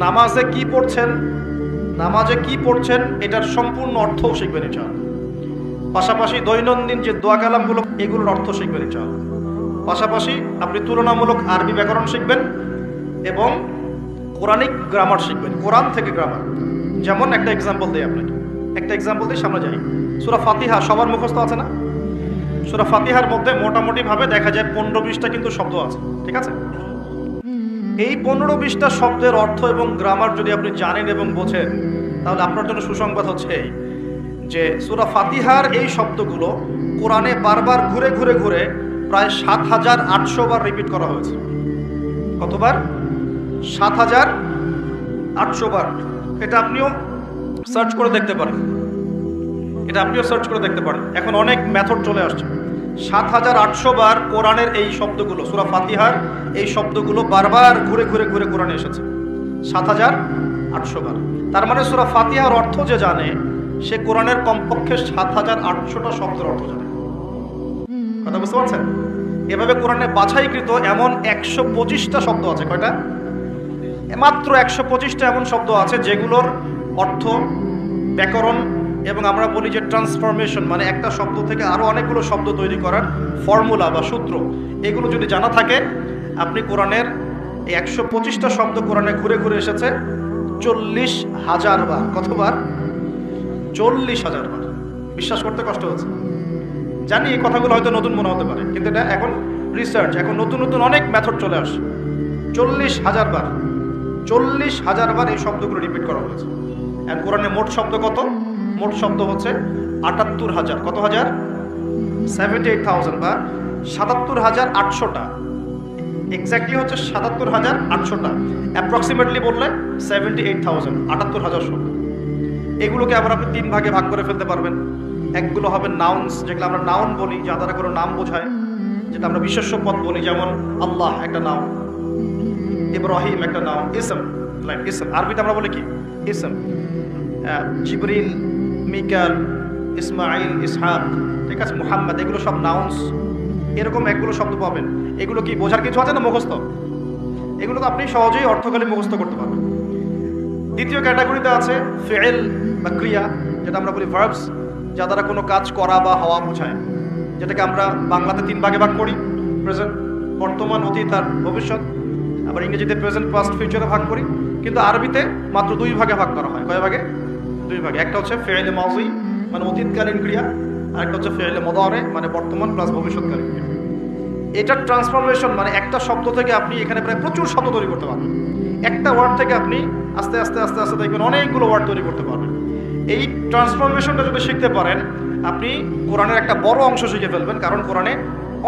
নামাজে কি পড়ছেন এটার সম্পূর্ণ অর্থও শিখবেন ইনশাআল্লাহ। পাশাপাশি দৈনন্দিন যে দোয়া কালামগুলো এগুলোর অর্থ শিখবেন ইনশাআল্লাহ। পাশাপাশি আপনি তুলনামূলক আরবি ব্যাকরণ শিখবেন এবং কোরআনিক গ্রামার শিখবেন, কোরআন থেকে গ্রামার। যেমন একটা এক্সাম্পল দিই আপনাকে, সামনে যাই। সূরা ফাতিহা সবার মুখস্থ আছে না? সূরা ফাতিহার মধ্যে মোটামুটি ভাবে দেখা যায় 15-20টা কিন্তু শব্দ আছে, ঠিক আছে? এই 15-20টা শব্দের অর্থ এবং গ্রামার যদি আপনি জানেন এবং বোঝেন, তাহলে আপনার জন্য সুসংবাদ হচ্ছে এই যে সূরা ফাতিহার এই শব্দগুলো কোরআনে বারবার ঘুরে প্রায় ৭৮০০ বার রিপিট করা হয়েছে। কতবার? ৭৮০০ বার। এটা আপনিও সার্চ করে দেখতে পারেন, এখন অনেক মেথড চলে আসছে। ৭৮০০ বার কোরআনের এই শব্দগুলো, সূরা ফাতিহার এই শব্দগুলো বারবার ঘুরে কোরআনে এসেছে ৭৮০০ বার। তার মানে সূরা ফাতিহার অর্থ যে জানে সে কোরআনের কমপক্ষে ৭৮০০টা শব্দের অর্থ জানে। কথা বুঝতে পারছেন? এভাবে কোরআনে বাছাইকৃত এমন ১২৫টা শব্দ আছে। কয়টা? মাত্র ১২৫টা এমন শব্দ আছে যেগুলোর অর্থ, ব্যাকরণ এবং আমরা বলি যে ট্রান্সফরমেশন, মানে একটা শব্দ থেকে আরো অনেকগুলো শব্দ তৈরি করার ফর্মুলা বা সূত্র, এগুলো যদি জানা থাকে আপনি কোরআনের এই ১২৫টা শব্দ কোরআনে ঘুরে এসেছে ৪০,০০০ বার। কতবার? ৪০,০০০ বার। বিশ্বাস করতে কষ্ট হচ্ছে, জানি এই কথাগুলো হয়তো নতুন মনে হতে পারে, কিন্তু এটা এখন রিসার্চ, এখন নতুন অনেক মেথড চলে আসে। ৪০,০০০ বার, ৪০,০০০ বার এই শব্দগুলো রিপিট করা হয়েছে। আর কোরআনে মোট শব্দ কত? মোট শব্দ হচ্ছে ৭৮,০০০। কত হাজার? 78,000 বা ৭৭,৮০০টা। এক্স্যাক্টলি হচ্ছে ৭৭,৮০০টা, অ্যাপ্রক্সিমেটলি বললে 78,000, ৭৮,০০০ শব্দ। এগুলোকে আবার আপনি 3 ভাগে ভাগ করে ফেলতে পারবেন। একগুলো হবে নাউন্স, যেগুলো আমরা নাউন বলি, যা দ্বারা কোনো নাম বোঝায়, যেটা আমরা বিশেষ্য পদ বলি, যেমন আল্লাহ একটা নাউন, ইব্রাহিম একটা নাউন, ইসম, আরবিতে আমরা বলি কি? ইসম। জিবরিল, মিকাল, ইসমাইল, ইসহাক, ঠিক আছে, মুহাম্মদ, এগুলো সব নাউন্স। এরকম একগুলো শব্দ পাবেন। এগুলো কি বোঝার কিছু আছে না মুখস্থ? এগুলো তো আপনি সহজেই অর্থকালী মুখস্থ করতে পারবেন। দ্বিতীয় ক্যাটাগরিতে আছে ফেল বা ক্রিয়া, যেটা আমরা বলি ভার্বস, যা দ্বারা কোনো কাজ করা বা হওয়া বোঝায়। যেটাকে আমরা বাংলাতে 3 ভাগে ভাগ করি, প্রেজেন্ট, বর্তমান, অতীত আর ভবিষ্যৎ। আবার ইংরেজিতে প্রেজেন্ট, পাস্ট, ফিউচারে ভাগ করি। কিন্তু আরবিতে মাত্র 2 ভাগে ভাগ করা হয়। কয় ভাগে? 2 ভাগে। একটা হচ্ছে ফেইলে মাজি মানে অতীতকালীন ক্রিয়া, আর একটা হচ্ছে ফেইলে মুদারে মানে বর্তমান প্লাস ভবিষ্যৎকালীন ক্রিয়া। এটা ট্রান্সফরমেশন মানে একটা শব্দ থেকে আপনি এখানে প্রায় প্রচুর শব্দ তৈরি করতে পারবেন। একটা ওয়ার্ড থেকে আপনি আস্তে আস্তে আস্তে আস্তে দেখবেন অনেকগুলো ওয়ার্ড তৈরি করতে পারবেন। এই ট্রান্সফরমেশনটা যদি শিখতে পারেন আপনি কোরআনের একটা বড় অংশ শিখে ফেলবেন, কারণ কোরআনে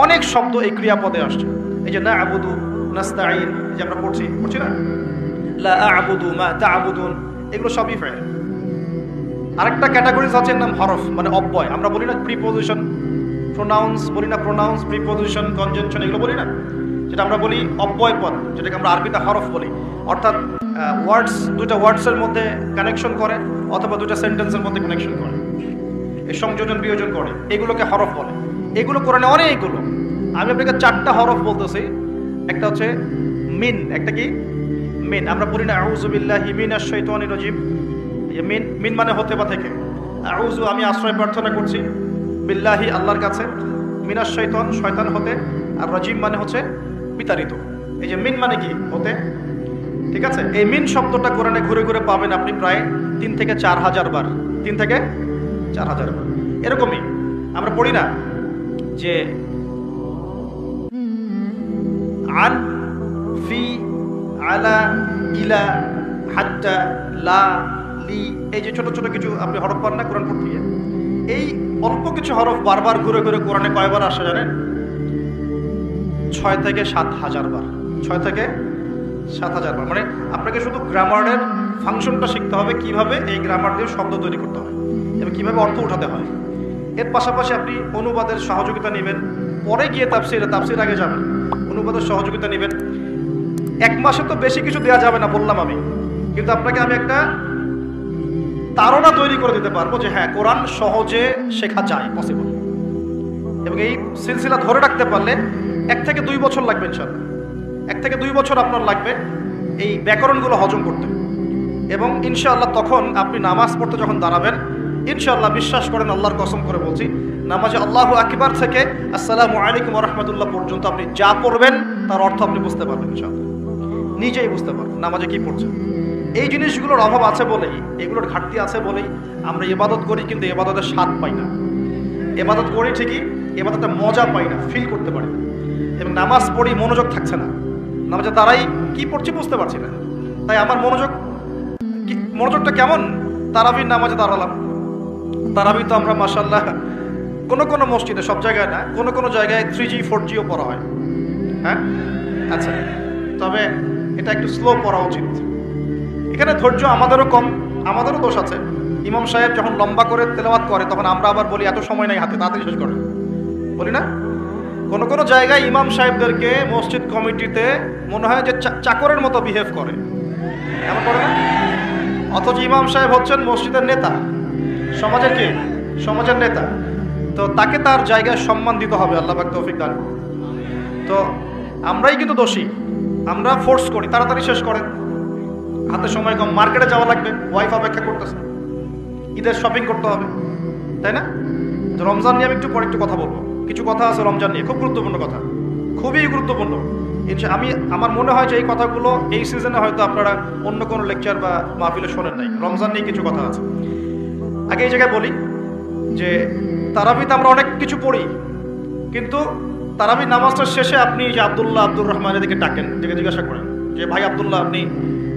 অনেক শব্দ এই ক্রিয়াপদে আসছে। এই যে না'বুদু, নাস্তাঈন, যে আমরা পড়ছি না, লা আ'বুদু মা তা'বুদুন, এগুলো সবই ফাইল। আরেকটা ক্যাটাগরিজ আছে, এর নাম হরফ মানে অব্যয়। আমরা বলি না প্রিপোজিশন, প্রোনাউন্স বলি না, প্রোনাউন্স, প্রিপোজিশন, কনজাংশন, এগুলো বলি না, যেটা আমরা বলি অব্যয় পদ, যেটাকে আমরা আরবিতে হরফ বলি। অর্থাৎ ওয়ার্ডস, দুইটা ওয়ার্ডসের মধ্যে কানেকশন করে অথবা দুইটা সেন্টেন্সের মধ্যে কানেকশন করে, এই সংযোজন বিয়োজন করে, এগুলোকে হরফ বলে। এগুলো কোরআনে অনেকগুলো। আমি আপনাকে 4টা হরফ বলতেছি। একটা হচ্ছে মিন, একটা কি মিন। আমরা বলি না আউযু বিল্লাহি মিনাশ শাইতানির রাজিম, এই মিন, মিন মানে হতে বা থেকে। আউযু আমি আশ্রয় প্রার্থনা করছি, বিল্লাহি আল্লাহর কাছে, মিনাশ শাইতান শয়তান হতে, আর রাজিম মানে হচ্ছে বিতাড়িত। এই যে মিন মানে কি হতে, ঠিক আছে। এই মিন শব্দটা কোরআনে ঘুরে ঘুরে পাবেন আপনি প্রায় 3 থেকে 4 হাজার বার, 3 থেকে 4 হাজার বার। এরকমই আমরা পড়ি না যে আন, ফি, আলা, ইলা, হাত্তা, লা, লি, এই যে ছোট ছোট কিছু আপনি হরফ পান না কোরআন পড়তে গিয়ে, এই অল্প কিছু হরফ বারবার ঘুরে ঘুরে কোরআনে কয়বার আসে জানেন? 6 থেকে 7 হাজার বার। 6 থেকে 7 হাজার বার। মানে আপনাকে শুধু গ্রামারের ফাংশনটা শিখতে হবে, কিভাবে এই গ্রামার দিয়ে শব্দ তৈরি করতে হয় এবং কিভাবে অর্থ উঠাতে হয়। এর পাশাপাশি আপনি অনুবাদের সহযোগিতা নেবেন, পরে গিয়ে তাফসির আগে যাবেন, অনুবাদের সহযোগিতা নেবেন। 1 মাসে তো বেশি কিছু দেওয়া যাবে না বললাম আমি, কিন্তু আপনাকে আমি একটা ধারণা তৈরি করে দিতে পারবো যে হ্যাঁ কোরআন সহজে শেখা যায়, পসিবল। এবং এই সিলসিলা ধরে রাখতে পারলে 1 থেকে 2 বছর লাগবে ইনশাআল্লাহ। 1 থেকে 2 বছর আপনার লাগবে এই ব্যাকরণগুলো হজম করতে। এবং ইনশাআল্লাহ তখন আপনি নামাজ পড়তে যখন দাঁড়াবেন, ইনশাআল্লাহ বিশ্বাস করেন, আল্লাহর কসম করে বলছি, নামাজে আল্লাহু আকবার থেকে আসসালামু আলাইকুম ওয়া রাহমাতুল্লাহ পর্যন্ত আপনি যা পড়বেন তার অর্থ আপনি বুঝতে পারবেন ইনশাআল্লাহ, নিজেই বুঝতে পারবেন নামাজে কি পড়ছেন। এই জিনিসগুলোর অভাব আছে বলেই, এগুলোর ঘাটতি আছে বলেই আমরা ইবাদত করি কিন্তু ইবাদতের স্বাদ পাই না। ইবাদত করি ঠিকই, ইবাদতের মজা পাই না, ফিল করতে পারি না। এবং নামাজ পড়ি মনোযোগ থাকছে না, নামাজে দাঁড়াই কি পড়ছি বুঝতে পারছি না। তাই আমার মনোযোগটা কেমন? তারাবির নামাজে দাঁড়ালাম, তারাবি তো আমরা মাশাআল্লাহ কোনো মসজিদে, সব জায়গায় না, কোনো জায়গায় 3G 4Gও পড়া হয়। হ্যাঁ আচ্ছা, তবে এটা একটু স্লো পড়া উচিত। এখানে ধৈর্য আমাদেরও কম, আমাদেরও দোষ আছে। ইমাম সাহেব যখন লম্বা করে তেলাওয়াত করে তখন আমরা আবার বলি এত সময় নাই হাতে, তাড়াতাড়ি শেষ করে, বলি না? কোনো জায়গায় ইমাম সাহেবদেরকে মসজিদ কমিটিতে মনে হয় যে চাকরের মতো বিহেভ করে, এমন করে না? অথচ ইমাম সাহেব হচ্ছেন মসজিদের নেতা, সমাজের কি? সমাজের নেতা। তো তাকে তার জায়গায় সম্মান দিতে হবে, আল্লাহ পাক তৌফিক দান। তো আমরাই কিন্তু দোষী, আমরা ফোর্স করি তাড়াতাড়ি শেষ করেন, হাতে সময় কম, মার্কেটে যাওয়া লাগবে, ওয়াইফ অপেক্ষা করতেছে, ঈদের শপিং করতে হবে, তাই না? তো রমজান নিয়ে আমি একটু পরে একটু কথা বলবো, কিছু কথা আছে রমজান নিয়ে, খুব গুরুত্বপূর্ণ কথা, খুবই গুরুত্বপূর্ণ। আমার মনে হয় যে এই কথাগুলো এই সিজনে হয়তো আপনারা অন্য কোনো লেকচার বা মাহফিলে শোনেন নাই। রমজান নিয়ে কিছু কথা আছে। আগে এই জায়গায় বলি যে তারাবিতে আমরা অনেক কিছু পড়ি, কিন্তু তারাবি নামাজটার শেষে আপনি যে আব্দুর রহমান এদিকে ডাকেন, থেকে জিজ্ঞাসা করেন যে ভাই আব্দুল্লাহ আপনি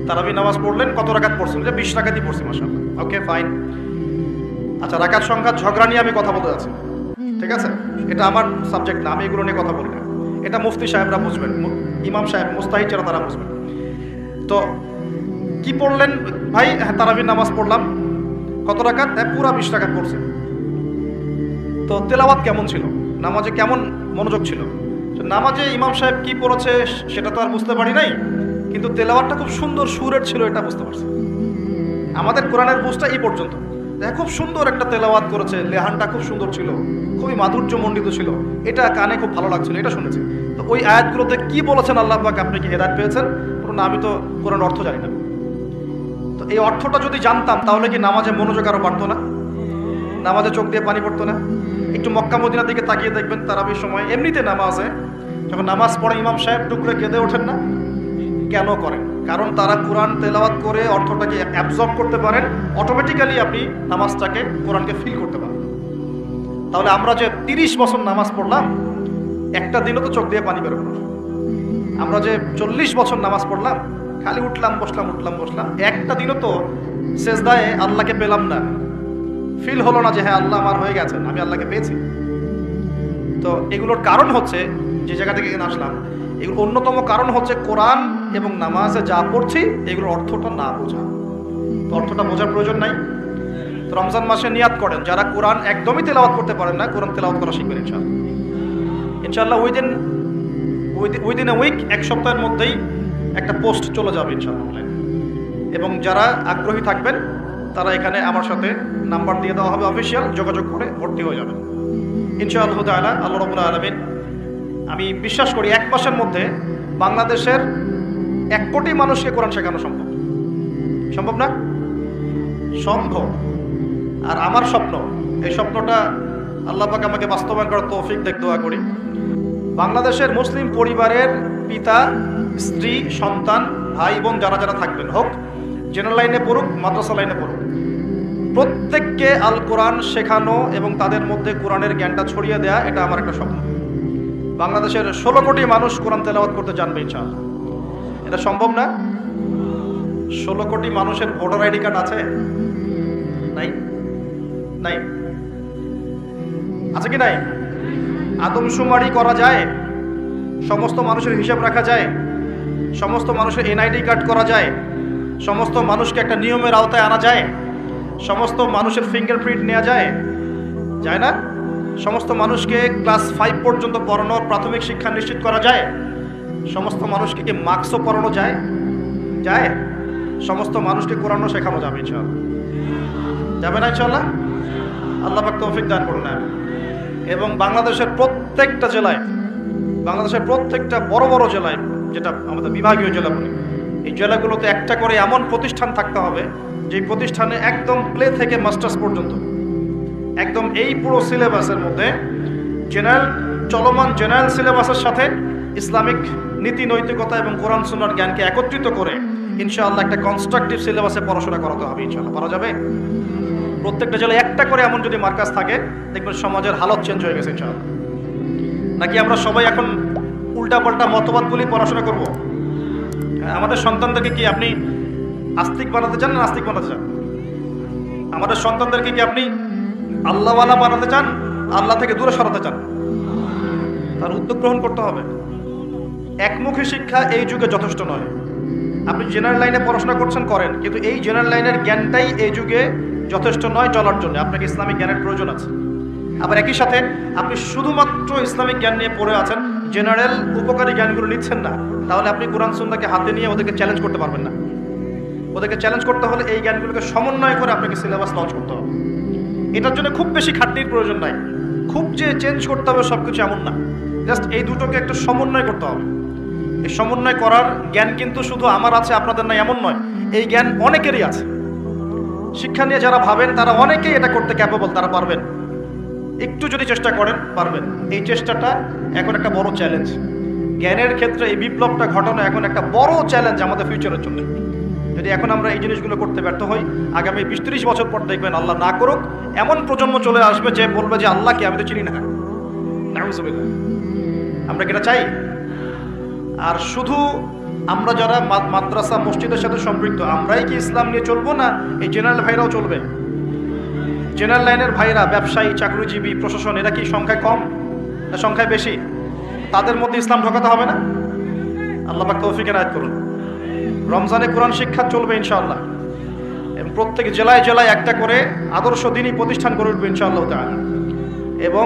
তারাবি নামাজ পড়লেন, কত রাকাত পড়ছেন? যে 20 রাকাতই পড়ছি মাশাআল্লাহ। Okay fine. আচ্ছা, রাকাত সংখ্যা ঝগড়া নিয়ে আমি কথা বলতে যাচ্ছি, ঠিক আছে? এটা আমার সাবজেক্ট না, আমি এগুলো নিয়ে কথা বলি না। এটা মুফতি সাহেবরা বুঝবেন, ইমাম সাহেব মুস্তাহিদ যারা তারা বুঝবেন। তো কি পড়লেন ভাই? হ্যাঁ তারাবির নামাজ পড়লাম। কত রাকাত? পুরা 20 রাকাত পড়ছে। তো তেলাওয়াত কেমন ছিল? নামাজে কেমন মনোযোগ ছিল? নামাজে ইমাম সাহেব কি পড়েছে সেটা তো আর বুঝতে পারি নাই, কিন্তু তেলাওয়াতটা খুব সুন্দর সুরের ছিল, এটা বুঝতে পারছি। আমাদের কোরআনের বুঝটা এই পর্যন্ত, খুব সুন্দর একটা তেলাওয়াত করেছে, লেহানটা খুব সুন্দর ছিল, খুবই মাধুর্য মণ্ডিত ছিল, এটা কানে খুব ভালো লাগছিল, এটা শুনেছি। তো ওই আয়াতগুলোতে কি বলেছেন আল্লাহ পাক, আপনি কি হেদায়েত পেয়েছেন? না, আমি তো কোরআন অর্থ জানি না। তো এই অর্থটা যদি জানতাম তাহলে কি নামাজে মনোযোগ আরো বাড়তো না? নামাজে চোখ দিয়ে পানি পড়তো না? একটু মক্কা মদিনার দিকে তাকিয়ে দেখবেন তারাবির সময় এমনিতে নামাজে যখন নামাজ পড়ে ইমাম সাহেব টুকরে কেঁদে ওঠেন না? কেন করেন? কারণ তারা কোরআন তেলাওয়াত করে অর্থটাকে অ্যাবজর্ব করতে পারেন, অটোমেটিক্যালি আপনি নামাজটাকে কোরআনকে ফিল করতে পারেন। তাহলে আমরা যে 30 বছর নামাজ পড়লাম, একটা দিনও তো চোখ দিয়ে পানি বেরোলো না। আমরা যে 40 বছর নামাজ পড়লাম, খালি উঠলাম বসলাম, একটা দিনও তো সেজদায় আল্লাহকে পেলাম না, ফিল হলো না যে হ্যাঁ আল্লাহ আমার হয়ে গেছেন, আমি আল্লাহকে পেয়েছি। তো এগুলোর কারণ হচ্ছে, যে জায়গা থেকে এখানে আসলাম, এগুলো অন্যতম কারণ হচ্ছে কোরআন এবং নামাজে যা পড়ছি এগুলোর অর্থটা না বোঝা। তো অর্থটা বোঝার প্রয়োজন নাই। তো রমজান মাসে নিয়াত করেন, যারা কোরআন একদমই তেলাওয়াত করতে পারেন না, কোরআন তেলাওয়াত করা শিখবেন ইনশাআল্লাহ। উইদিন এ উইক, এক সপ্তাহের মধ্যেই একটা পোস্ট চলে যাবে ইনশাআল্লাহ। এবং যারা আগ্রহী থাকবেন তারা এখানে আমার সাথে নাম্বার দিয়ে দেওয়া হবে, অফিসিয়াল, যোগাযোগ করে ভর্তি হয়ে যাবেন ইনশাআল্লাহ তাআলা। আল্লাহ রাব্বুল আলামিন, আমি বিশ্বাস করি 1 মাসের মধ্যে বাংলাদেশের 1 কোটি মানুষকে কোরআন শেখানো সম্ভব। সম্ভব না? সম্ভব। আর আমার স্বপ্ন, এই স্বপ্নটা আল্লাহ পাক আমাকে বাস্তবায়ন করার তৌফিক দেখ, দোয়া করি। বাংলাদেশের মুসলিম পরিবারের পিতা, স্ত্রী, সন্তান, ভাই বোন যারা যারা থাকবেন, হোক জেনারেল লাইনে পড়ুক, মাদ্রাসা লাইনে পড়ুক, প্রত্যেককে আল কোরআন শেখানো এবং তাদের মধ্যে কোরআনের জ্ঞানটা ছড়িয়ে দেয়া, এটা আমার একটা স্বপ্ন। বাংলাদেশের 16 কোটি মানুষ কোরআন তেলাওয়াত করতে জানবে ইনশাআল্লাহ। এটা সম্ভব না? 16 কোটি মানুষের ভোটার আইডি কার্ড আছে? নাই? নাই? আছে কি নাই? আদমশুমারি করা যায়? সমস্ত মানুষের হিসাব রাখা যায়? সমস্ত মানুষের এনআইডি কার্ড করা যায়? সমস্ত মানুষকে একটা নিয়মের আওতায় আনা যায়? সমস্ত মানুষের ফিঙ্গারপ্রিন্ট নেওয়া যায়? যায় না? সমস্ত মানুষকে ক্লাস 5 পর্যন্ত পড়ানোর প্রাথমিক শিক্ষা নিশ্চিত করা যায়? সমস্ত মানুষকে কি মার্কসও পড়ানো যায়? যায়? সমস্ত মানুষকে কোরআনও শেখানো যাবে ইনশাআল্লাহ। যাবে না ইনশাআল্লাহ? আল্লাহ পাক তৌফিক দান করুন। এবং বাংলাদেশের প্রত্যেকটা জেলায়, বাংলাদেশের প্রত্যেকটা বড় বড় জেলায়, যেটা আমাদের বিভাগীয় জেলা বলি, এই জেলাগুলোতে একটা করে এমন প্রতিষ্ঠান থাকতে হবে যে প্রতিষ্ঠানে একদম প্লে থেকে মাস্টার্স পর্যন্ত একদম এই পুরো সিলেবাসের মধ্যে চলমান জেনারেল সিলেবাসের সাথে ইসলামিক নীতি নৈতিকতা এবং কোরআন সুন্নাহর জ্ঞানকে একত্রিত করে ইনশাআল্লাহ একটা কনস্ট্রাকটিভ সিলেবাসে পড়াশোনা করাতে হবে ইনশাআল্লাহ। পারা যাবে? প্রত্যেকটা জেলায় একটা করে এমন যদি মার্কাজ থাকে, দেখবেন সমাজের হালত চেঞ্জ হয়ে গেছে ইনশাআল্লাহ। নাকি আমরা সবাই এখন উল্টাপাল্টা মতবাদগুলি পড়াশোনা করব? আমাদের সন্তানদেরকে কি আপনি আস্তিক বানাতে চান না নাস্তিক বানাতে চান? আমাদের সন্তানদেরকে কি আপনি আল্লাহওয়ালা বানাতে চান, আল্লাহ থেকে দূরে সরাতে চান? তার উদ্যোগ গ্রহণ করতে হবে। একমুখী শিক্ষা এই যুগে যথেষ্ট নয়। আপনি জেনারেল লাইনে পড়াশোনা করছেন, করেন, কিন্তু এই জেনারেল লাইনের জ্ঞানটাই এই যুগে যথেষ্ট নয় চলার জন্য। আপনাকে ইসলামিক জ্ঞানের প্রয়োজন আছে। আবার একই সাথে আপনি শুধুমাত্র ইসলামিক জ্ঞান নিয়ে পড়ে আছেন, জেনারেল উপকারী জ্ঞানগুলো নিচ্ছেন না, তাহলে আপনি কোরআন সুন্নাহকে হাতে নিয়ে ওদেরকে চ্যালেঞ্জ করতে পারবেন না। ওদেরকে চ্যালেঞ্জ করতে হলে এই জ্ঞানগুলোকে সমন্বয় করে আপনাকে সিলেবাস লঞ্চ করতে হবে। এটার জন্য খুব বেশি খাটনির প্রয়োজন নাই, খুব যে চেঞ্জ করতে হবে সব কিছু এমন না, জাস্ট এই দুটোকে একটা সমন্বয় করতে হবে। এই সমন্বয় করার জ্ঞান কিন্তু শুধু আমার আছে, আপনাদের নাই এমন নয়। এই জ্ঞান অনেকেরই আছে। শিক্ষা নিয়ে যারা ভাবেন তারা অনেকেই এটা করতে ক্যাপেবল, তারা পারবেন। একটু যদি চেষ্টা করেন পারবেন। এই চেষ্টাটা এখন একটা বড় চ্যালেঞ্জ। জ্ঞানের ক্ষেত্রে এই বিপ্লবটা ঘটানো এখন একটা বড় চ্যালেঞ্জ আমাদের ফিউচারের জন্য। যদি এখন আমরা এই জিনিসগুলো করতে ব্যর্থ হই, আগামী 20-30 বছর পর দেখবেন, আল্লাহ না করুক, এমন প্রজন্ম চলে আসবে যে বলবে যে আল্লাহকে আমি তো চিনি না। নাউজুবিল্লাহ। আমরা কি এটা চাই? আর শুধু আমরা যারা মাদ্রাসা মসজিদের সাথে সম্পৃক্ত, আমরাই কি ইসলাম নিয়ে চলবো, না এই জেনারেল ভাইরাও চলবে? জেনারেল লাইনের ভাইরা, ব্যবসায়ী, চাকরিজীবী, প্রশাসন, এরা কি সংখ্যায় কম না সংখ্যায় বেশি? তাদের মধ্যে ইসলাম ঢোকাতে হবে না? আল্লাহ পাক তৌফিক এনায়েত করুন। রমজানে কোরআন শিক্ষা চলবে ইনশাআল্লাহ, এবং প্রত্যেক জেলায় জেলায় একটা করে আদর্শ দ্বীনি প্রতিষ্ঠান গড়ে উঠবে ইনশাআল্লাহ তাআলা। এবং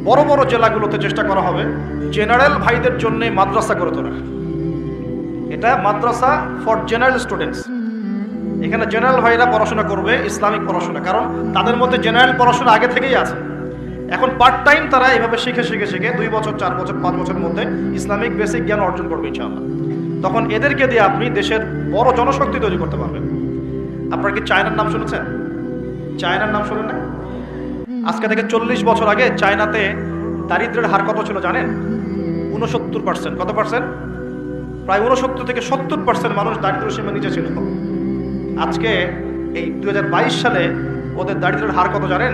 বড় বড় জেলাগুলোতে চেষ্টা করা হবে জেনারেল ভাইদের জন্য মাদ্রাসা গড়ে তোলা। এটা মাদ্রাসা ফর জেনারেল স্টুডেন্টস। এখানে জেনারেল ভাইরা পড়াশোনা করবে ইসলামিক পড়াশোনা, কারণ তাদের মধ্যে জেনারেল পড়াশোনা আগে থেকেই আছে। এখন পার্ট টাইম তারা এইভাবে শিখে 2 বছর, 4 বছর, 5 বছরের মধ্যে ইসলামিক বেসিক জ্ঞান অর্জন করবে ইনশাআল্লাহ। তখন এদেরকে দিয়ে আপনি দেশের বড় জনশক্তি তৈরি করতে পারবেন। আপনারা কি চায়নার নাম শুনেছেন? চায়নার নাম শুনেন না? আজকে থেকে 40 বছর আগে চায়নাতে দারিদ্র্যের হার কত ছিল জানেন? 69%। কত পার্সেন্ট? প্রায় 69 থেকে 70% মানুষ দারিদ্র্য সীমার নিচে ছিল। আজকে এই 2022 সালে ওদের দারিদ্র্যের হার কত জানেন?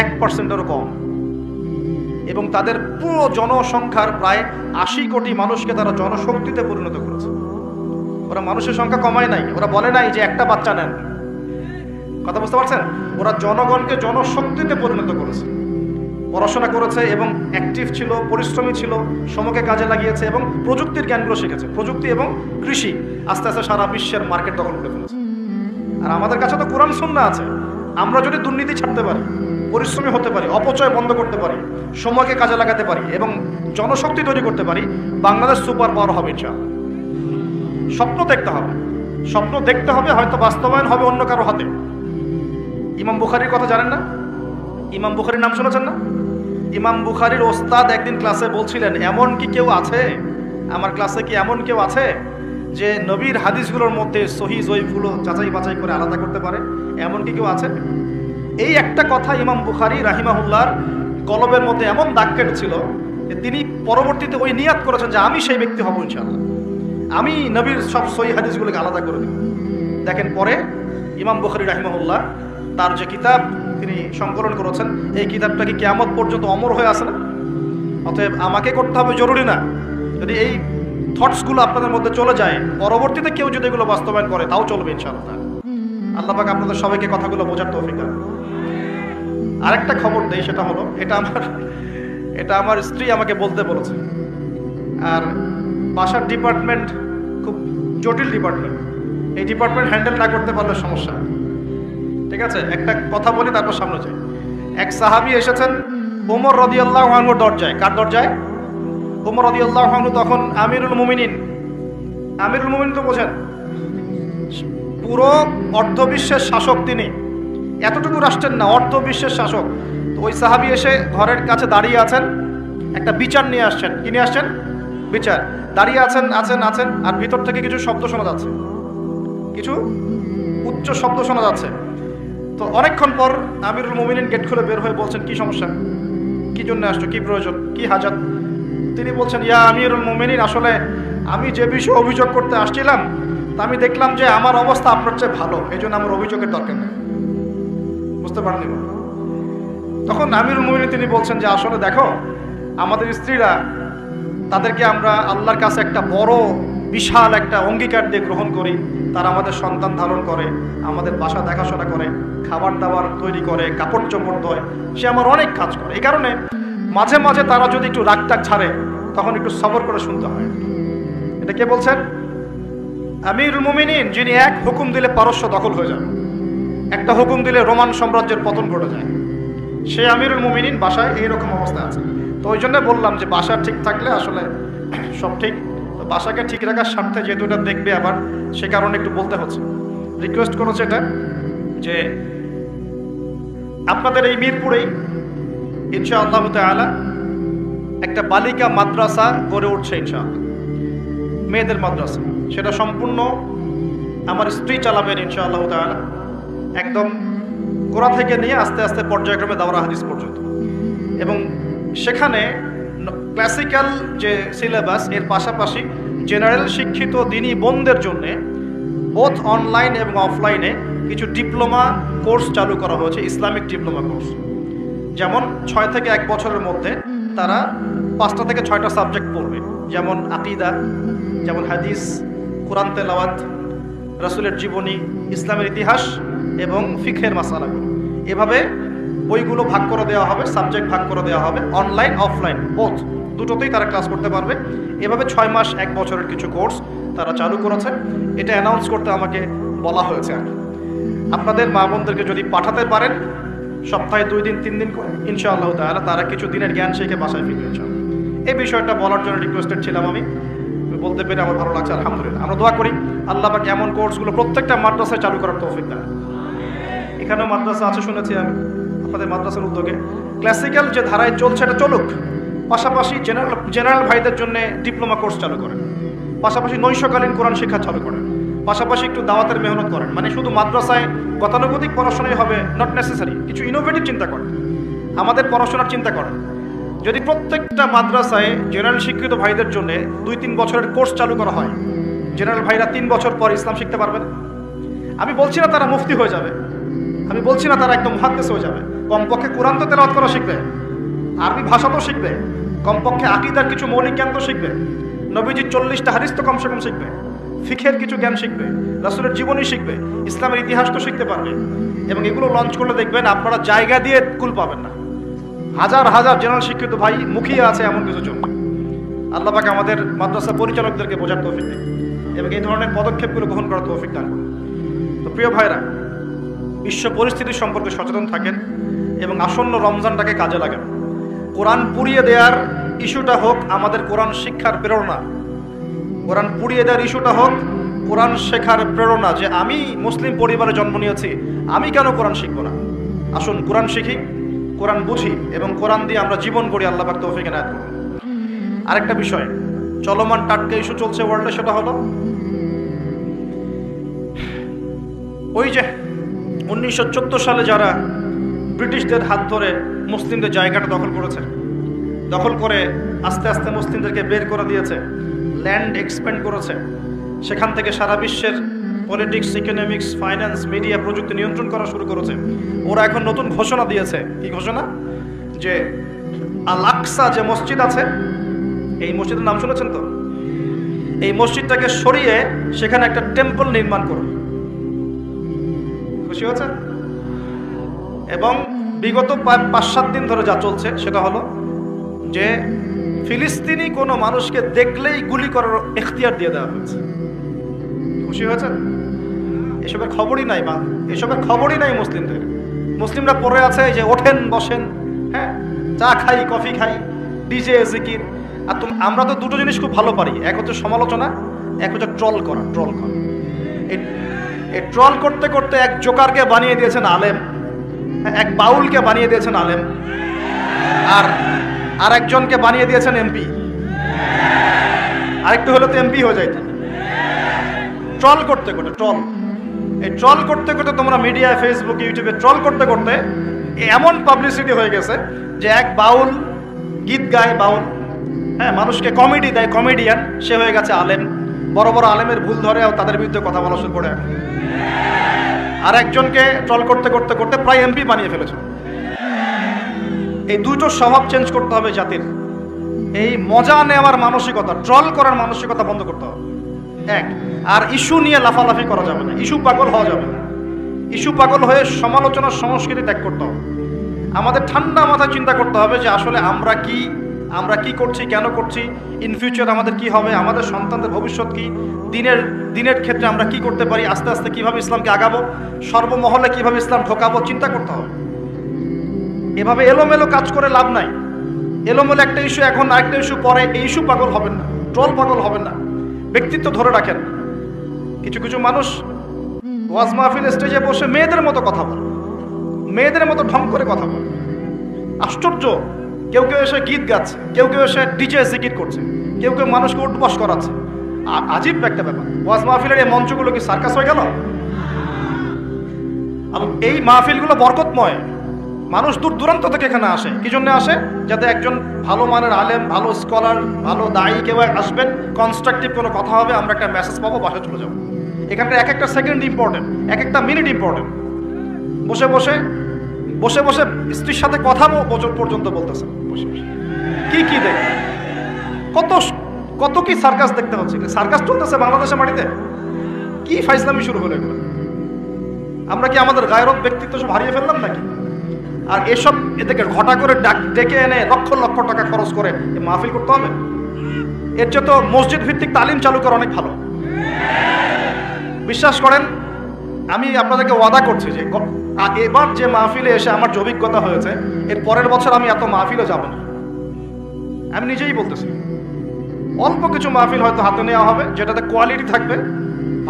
1%-এরও কম। এবং তাদের পুরো জনসংখ্যার প্রায় 80 কোটি মানুষকে তারা জনশক্তিতে পরিণত করেছে। ওরা মানুষের সংখ্যা কমায় নাই, ওরা বলে নাই যে একটা বাচ্চা নেন। কথা বুঝতে পারছেন? ওরা জনগণকে জনশক্তিতে পরিণত করেছে। পড়াশোনা করেছে এবং অ্যাক্টিভ ছিল, পরিশ্রমী ছিল, সময়কে কাজে লাগিয়েছে এবং প্রযুক্তির জ্ঞানগুলো শিখেছে। প্রযুক্তি এবং কৃষি আস্তে আস্তে সারা বিশ্বের মার্কেট দখল করে ফেলেছে। আর আমাদের কাছে তো কোরআন সুন্নাহ আছে। আমরা যদি দুর্নীতি ছাড়তে পারি, পরিশ্রমী হতে পারি, অপচয় বন্ধ করতে পারি, সময়কে কাজে লাগাতে পারি এবং জনশক্তি তৈরি করতে পারি, বাংলাদেশ সুপার পাওয়ার হবে ইনশাআল্লাহ। স্বপ্ন দেখতে হবে, স্বপ্ন দেখতে হবে, হয়তো বাস্তবায়ন হবে অন্য কারো হাতে। ইমাম বুখারীর কথা জানেন না? ইমাম বুখারীর নাম শুনেছেন না? ইমাম বুখারীর ওস্তাদ একদিন ক্লাসে বলছিলেন, এমন কি কেউ আছে আমার ক্লাসে, কি এমন কেউ আছে যে নবীর হাদিসগুলোর মধ্যে সহিহ জয়ীফগুলো যাচাই বাছাই করে আলাদা করতে পারে? এমন কি কেউ আছে? এই একটা কথা ইমাম বুখারী রাহিমাহুল্লাহর কলবের মধ্যে এমন দাগ কেটেছিল যে তিনি পরবর্তীতে ওই নিয়াত করেছেন যে আমি সেই ব্যক্তি হব ইনশাআল্লাহ, আমি নবীর সব সহিহ হাদিসগুলোকে আলাদা করে দেব। দেখেন পরে ইমাম বুখারী রাহিমাহুল্লাহ তার যে কিতাব তিনি সংকলন করেছেন, এই কিতাবটা কি কিয়ামত পর্যন্ত অমর হয়ে আছে না? অতএব আমাকে করতে হবে জরুরি না। যদি এই থটসগুলো আপনাদের মধ্যে চলে যায়, পরবর্তীতে কেউ যদি এগুলো বাস্তবায়ন করে তাও চলবে ইনশাআল্লাহ। আল্লাহ পাক আপনাদের সবাইকে কথাগুলো বোঝার তৌফিক দান। আরেকটা খবর দেই, সেটা হলো এটা আমার স্ত্রী আমাকে বলতে বলেছে। আর বাসার ডিপার্টমেন্ট খুব জটিল ডিপার্টমেন্ট, এই ডিপার্টমেন্ট হ্যান্ডেল না করতে পারলে সমস্যা। ঠিক আছে, একটা কথা বলি তারপর সামনে যাই। এক সাহাবী এসেছেন ওমর রাদিয়াল্লাহু আনহুর দরজায়। কার দরজায়? ওমর রাদিয়াল্লাহু আনহু তখন আমিরুল মুমিনিন। আমিরুল মুমিনিন তো বোঝেন, পুরো অর্ধবিশ্বের শাসক তিনি। এতটুকু রাষ্ট্রের না, অর্ধবিশ্বের শাসক। তো ওই সাহাবী এসে ঘরের কাছে দাঁড়িয়ে আছেন, একটা বিচার নিয়ে আসছেন। কি নিয়ে আসছেন? বিচার। দাঁড়িয়ে আছেন আর ভিতর থেকে কিছু শব্দ শোনা যাচ্ছে, কিছু উচ্চ শব্দ শোনা যাচ্ছে। তো অনেকক্ষণ পর আমিরুল মুমিনিন গেট খুলে বের হয়ে বলছেন, কি সমস্যা, কি জন্য আসছো, কি প্রয়োজন, কি হাজাত? তিনি বলছেন, ইয়া আমিরুল মুমিনিন, আসলে আমি যে বিষয়ে অভিযোগ করতে আসছিলাম তা আমি দেখলাম যে আমার অবস্থা আপনার চেয়ে ভালো, এই জন্য আমার অভিযোগের দরকার নেই। বুঝতে পারেননি? তখন আমিরুল মুমিনিন তিনি বলছেন যে আসলে দেখো, আমাদের স্ত্রীরা, তাদেরকে আমরা আল্লাহর কাছে একটা বড় বিশাল একটা অঙ্গীকার দিয়ে গ্রহণ করি। তারা আমাদের সন্তান ধারণ করে, আমাদের বাসা দেখাশোনা করে, খাবার দাবার তৈরি করে, কাপড় চোপড় ধোয়, সে আমার অনেক কাজ করে। এই কারণে মাঝে মাঝে তারা যদি একটু রাগ টাগ ছাড়ে তখন একটু সবর করে শুনতে হয়। এটা কে বলছেন? আমিরুল মুমিনিন, যিনি এক হুকুম দিলে পারস্য দখল হয়ে যাবে, একটা হুকুম দিলে রোমান সাম্রাজ্যের পতন ঘটে যায়, সে আমিরুল মুমিনিন বাসায় এইরকম অবস্থা আছে। তো ওই জন্য বললাম যে বাসা ঠিক থাকলে আসলে সব ঠিক। তো বাসাকে ঠিক রাখার স্বার্থে যেহেতু এটা দেখবে আবার, সে কারণে একটু বলতে হচ্ছে। রিকোয়েস্ট করেছে এটা যে আপনাদের এই মিরপুরেই ইনশাআল্লাহ তাআলা একটা বালিকা মাদ্রাসা গড়ে উঠছে ইনশাআল্লাহ, মেয়েদের মাদ্রাসা। সেটা সম্পূর্ণ আমার স্ত্রী চালাবেন ইনশাআল্লাহ তাআলা, একদম গোড়া থেকে নিয়ে আস্তে আস্তে পর্যায়ক্রমে দাওরা হাদিস পর্যন্ত। এবং সেখানে ক্লাসিক্যাল যে সিলেবাস, এর পাশাপাশি জেনারেল শিক্ষিত দিনী বোনদের জন্যে বোথ অনলাইন এবং অফলাইনে কিছু ডিপ্লোমা কোর্স চালু করা হয়েছে, ইসলামিক ডিপ্লোমা কোর্স। যেমন 6 থেকে 1 বছরের মধ্যে তারা 5টা থেকে 6টা সাবজেক্ট পড়বে, যেমন আকীদা, যেমন হাদিস, কোরআন তেলাওয়াত, রাসূলের জীবনী, ইসলামের ইতিহাস এবং ফিকহের মাসালাগুলো। এভাবে বইগুলো ভাগ করে দেওয়া হবে, সাবজেক্ট ভাগ করে দেওয়া হবে, অনলাইন অফলাইন বোথ, দুটোতেই তারা ক্লাস করতে পারবে। এভাবে 6 মাস 1 বছরের কিছু কোর্স তারা চালু করেছে। এটা অ্যানাউন্স করতে আমাকে বলা হয়েছে। আর আপনাদের মা বোনদেরকে যদি পাঠাতে পারেন সপ্তাহে 2 দিন 3 দিন করে ইনশাআল্লাহ তাআলা তারা কিছু দিনের জ্ঞান শিখে বাসায় ফিরবে ইনশাআল্লাহ। এই বিষয়টা বলার জন্য রিকোয়েস্টেড ছিলাম, আমি বলতে পেরে আমার ভালো লাগছে আলহামদুলিল্লাহ। আমরা দোয়া করি আল্লাহ পাক এমন কোর্সগুলো প্রত্যেকটা মাদ্রাসায় চালু করার তৌফিক দেন। এখানেও মাদ্রাসা আছে শুনেছি আমি, আপনাদের মাদ্রাসার উদ্যোগে ক্লাসিক্যাল যে ধারায় চলছে এটা চলুক, পাশাপাশি জেনারেল ভাইদের জন্য ডিপ্লোমা কোর্স চালু করেন, পাশাপাশি নৈশকালীন কোরআন শিক্ষা চালু করেন, পাশাপাশি একটু দাওয়াতের মেহনত করেন। মানে শুধু মাদ্রাসায় গতানুগতিক পড়াশোনাই হবে নট নেসেসারি, কিছু ইনোভেটিভ চিন্তা করেন। আমাদের পড়াশোনার চিন্তা করেন, যদি প্রত্যেকটা মাদ্রাসায় জেনারেল শিক্ষিত ভাইদের জন্য 2-3 বছরের কোর্স চালু করা হয়, জেনারেল ভাইরা 3 বছর পর ইসলাম শিখতে পারবেন। আমি বলছি না তারা মুফতি হয়ে যাবে, আমি বলছি না তারা একদম মুহাদ্দিস হয়ে যাবে, কমপক্ষে কোরআন তো তেলাওয়াত করা শিখবে, আরবি ভাষা তো শিখবে, কমপক্ষে আকীদার কিছু মৌলিক জ্ঞান তো শিখবে, নবীজির 40টা হাদিস তো কমসে কম শিখবে, ফিকহের কিছু জ্ঞান শিখবে, রাসূলের জীবনী শিখবে, ইসলামের ইতিহাস তো শিখতে পারবে। এবং এগুলো লঞ্চ করলে দেখবেন আপনারা জায়গা দিয়ে কুল পাবেন না। হাজার হাজার জেনারেল শিক্ষিত ভাই মুখিয়ে আছে এমন কিছু জন্য। আল্লাহ পাক আমাদের মাদ্রাসা পরিচালকদেরকে বোঝার তৌফিক দিন এবং এই ধরনের পদক্ষেপগুলো গ্রহণ করার তৌফিক দান করুন। তো প্রিয় ভাইরা, বিশ্ব পরিস্থিতি সম্পর্কে সচেতন থাকেন এবং আসন্ন রমজানটাকে কাজে লাগান। কোরআন পুড়িয়ে দেওয়ার ইস্যুটা হোক আমাদের কোরআন শিক্ষার প্রেরণা, কোরআন পুড়িয়ে দেওয়ার ইস্যুটা হোক কোরআন শেখার প্রেরণা, যে আমি মুসলিম পরিবারে জন্ম নিয়েছি, আমি কেন কোরআন শিখবো না। আসুন কোরআন শিখি, কোরআন বুঝি এবং কোরআন দিয়ে আমরা জীবন গড়ি। আল্লাহ পাক তৌফিক এনায়েত করুন। আরেকটা বিষয়, চলমান টাটকা ইস্যু চলছে ওয়ার্ল্ডে, সেটা হলো ওই যে 1914 সালে যারা ব্রিটিশদের হাত ধরে মুসলিমদের জায়গাটা দখল করেছে, দখল করে আস্তে আস্তে মুসলিমদেরকে বের করে দিয়েছে, ল্যান্ড এক্সপ্যান্ড করেছে, সেখান থেকে সারা বিশ্বের পলিটিক্স, ইকোনমিক্স, ফাইন্যান্স, মিডিয়া, প্রযুক্তি নিয়ন্ত্রণ করা শুরু করেছে। ওরা এখন নতুন ঘোষণা দিয়েছে। কি ঘোষণা? যে আল আকসা যে মসজিদ আছে, এই মসজিদের নাম শুনেছেন তো? এই মসজিদটাকে সরিয়ে সেখানে একটা টেম্পল নির্মাণ করবে। খুশি হয়েছে? এবং বিগত 5-7 দিন ধরে যা চলছে সেটা হলো যে ফিলিস্তিনি কোনো মানুষকে দেখলেই গুলি করার এখতিয়ার দিয়ে দেওয়া হয়েছে। খুশি হয়েছে? এসবের খবরই নাই, বা এসবের খবরই নাই মুসলিমদের। মুসলিমরা পড়ে আছে যে ওঠেন বসেন, হ্যাঁ, চা খাই, কফি খাই, ডিজে, জিকির। আর আমরা তো দুটো জিনিস খুব ভালো পারি, এক হচ্ছে সমালোচনা, এক হচ্ছে ট্রল করা। এই ট্রল করতে করতে এক জোকারকে বানিয়ে দিয়েছেন আলেম, এক বাউলকে বানিয়ে দিয়েছেন আলেম, আর একজনকে বানিয়ে দিয়েছেন এমপি। আরেকটু হলে তো এমপি হয়ে যাইত। ট্রল করতে করতে এই ট্রল করতে করতে তোমরা মিডিয়ায়, ফেসবুক, ইউটিউবে ট্রল করতে করতে এমন পাবলিসিটি হয়ে গেছে যে এক বাউল গীত গায়, বাউল, হ্যাঁ, মানুষকে কমেডি দেয়, কমেডিয়ান, সে হয়ে গেছে আলেম। বড় বড় আলেমের ভুল ধরে তাদের বিরুদ্ধে কথা বলা শুরু করে। আর একজনকে ট্রল করতে করতে করতে প্রায় এমপি বানিয়ে ফেলেছে। এই দুটো স্বভাব চেঞ্জ করতে হবে জাতির। এই মজা নেওয়ার মানসিকতা, ট্রল করার মানসিকতা বন্ধ করতে হবে। এক, আর ইস্যু নিয়ে লাফালাফি করা যাবে না, ইস্যু পাগল হওয়া যাবে না। ইস্যু পাগল হয়ে সমালোচনার সংস্কৃতি ত্যাগ করতে হবে। আমাদের ঠান্ডা মাথায় চিন্তা করতে হবে যে আসলে আমরা কি করছি, কেন করছি, ইন ফিউচার আমাদের কি হবে, আমাদের সন্তানদের ভবিষ্যৎ কি, দিনের ক্ষেত্রে আমরা কি করতে পারি, আস্তে আস্তে কিভাবে ইসলামকে আগাবো, সর্বমহলে কিভাবে ইসলাম ঢোকাবো, চিন্তা করতে হবে। এভাবে এলোমেলো কাজ করে লাভ নাই। এলোমেলো একটা ইস্যু এখন, আরেকটা ইস্যু পরে, এই ইস্যু পাগল হবেন না, ট্রল পাগল হবেন না, ব্যক্তিত্ব ধরে রাখেন। কিছু কিছু মানুষ ওয়াজ মাহফিল স্টেজে বসে মেয়েদের মতো কথা বলে, মেয়েদের মতো ঢং করে কথা বলে। আশ্চর্য! কেউ কেউ এসে গীত গাচ্ছে, কেউ কেউ এসে ডিজে জিকির করছে, কেউ কেউ মানুষকে উঠবাস করাচ্ছে। আজীব একটা ব্যাপার। ওয়াজ মাহফিলের এই মঞ্চগুলো কি সার্কাস হয়ে গেল? এই মাহফিলগুলো বরকতময়। মানুষ দূর দূরান্ত থেকে এখানে আসে। কি জন্য আসে? যাতে একজন ভালো মানের আলেম, ভালো স্কলার, ভালো দায়ী কেউ আসবেন, কনস্ট্রাকটিভ কোনো কথা হবে, আমরা একটা মেসেজ পাবো, বাসায় চলে যাবো। এখানকার এক একটা সেকেন্ড ইম্পর্টেন্ট, এক একটা মিনিট ইম্পর্টেন্ট। বসে বসে স্ত্রীর সাথে কথা পর্যন্ত বলতেছে, বসে বসে কি দেখ, কত কি সার্কাস দেখতে হচ্ছে। সার্কাস চলতেছে বাংলাদেশের মাটিতে। কি ফাইজলামি শুরু হলো এগুলো? আমরা কি আমাদের গায়রত, ব্যক্তিত্ব সব হারিয়ে ফেললাম নাকি? আর এসব এদেরকে ঘটা করে ডেকে এনে লক্ষ লক্ষ টাকা খরচ করে মাহফিল করতে হবে? এর চেয়ে তো মসজিদ ভিত্তিক তালিম চালু করা অনেক ভালো। বিশ্বাস করেন, আমি আপনাদেরকে ওয়াদা করছি যে এবার যে মাহফিলে এসে আমার যে অভিজ্ঞতা হয়েছে, এর পরের বছর আমি এত মাহফিলে যাব না। আমি নিজেই বলতেছি। অল্প কিছু মাহফিল হয়তো হাতে নেওয়া হবে, যেটাতে কোয়ালিটি থাকবে,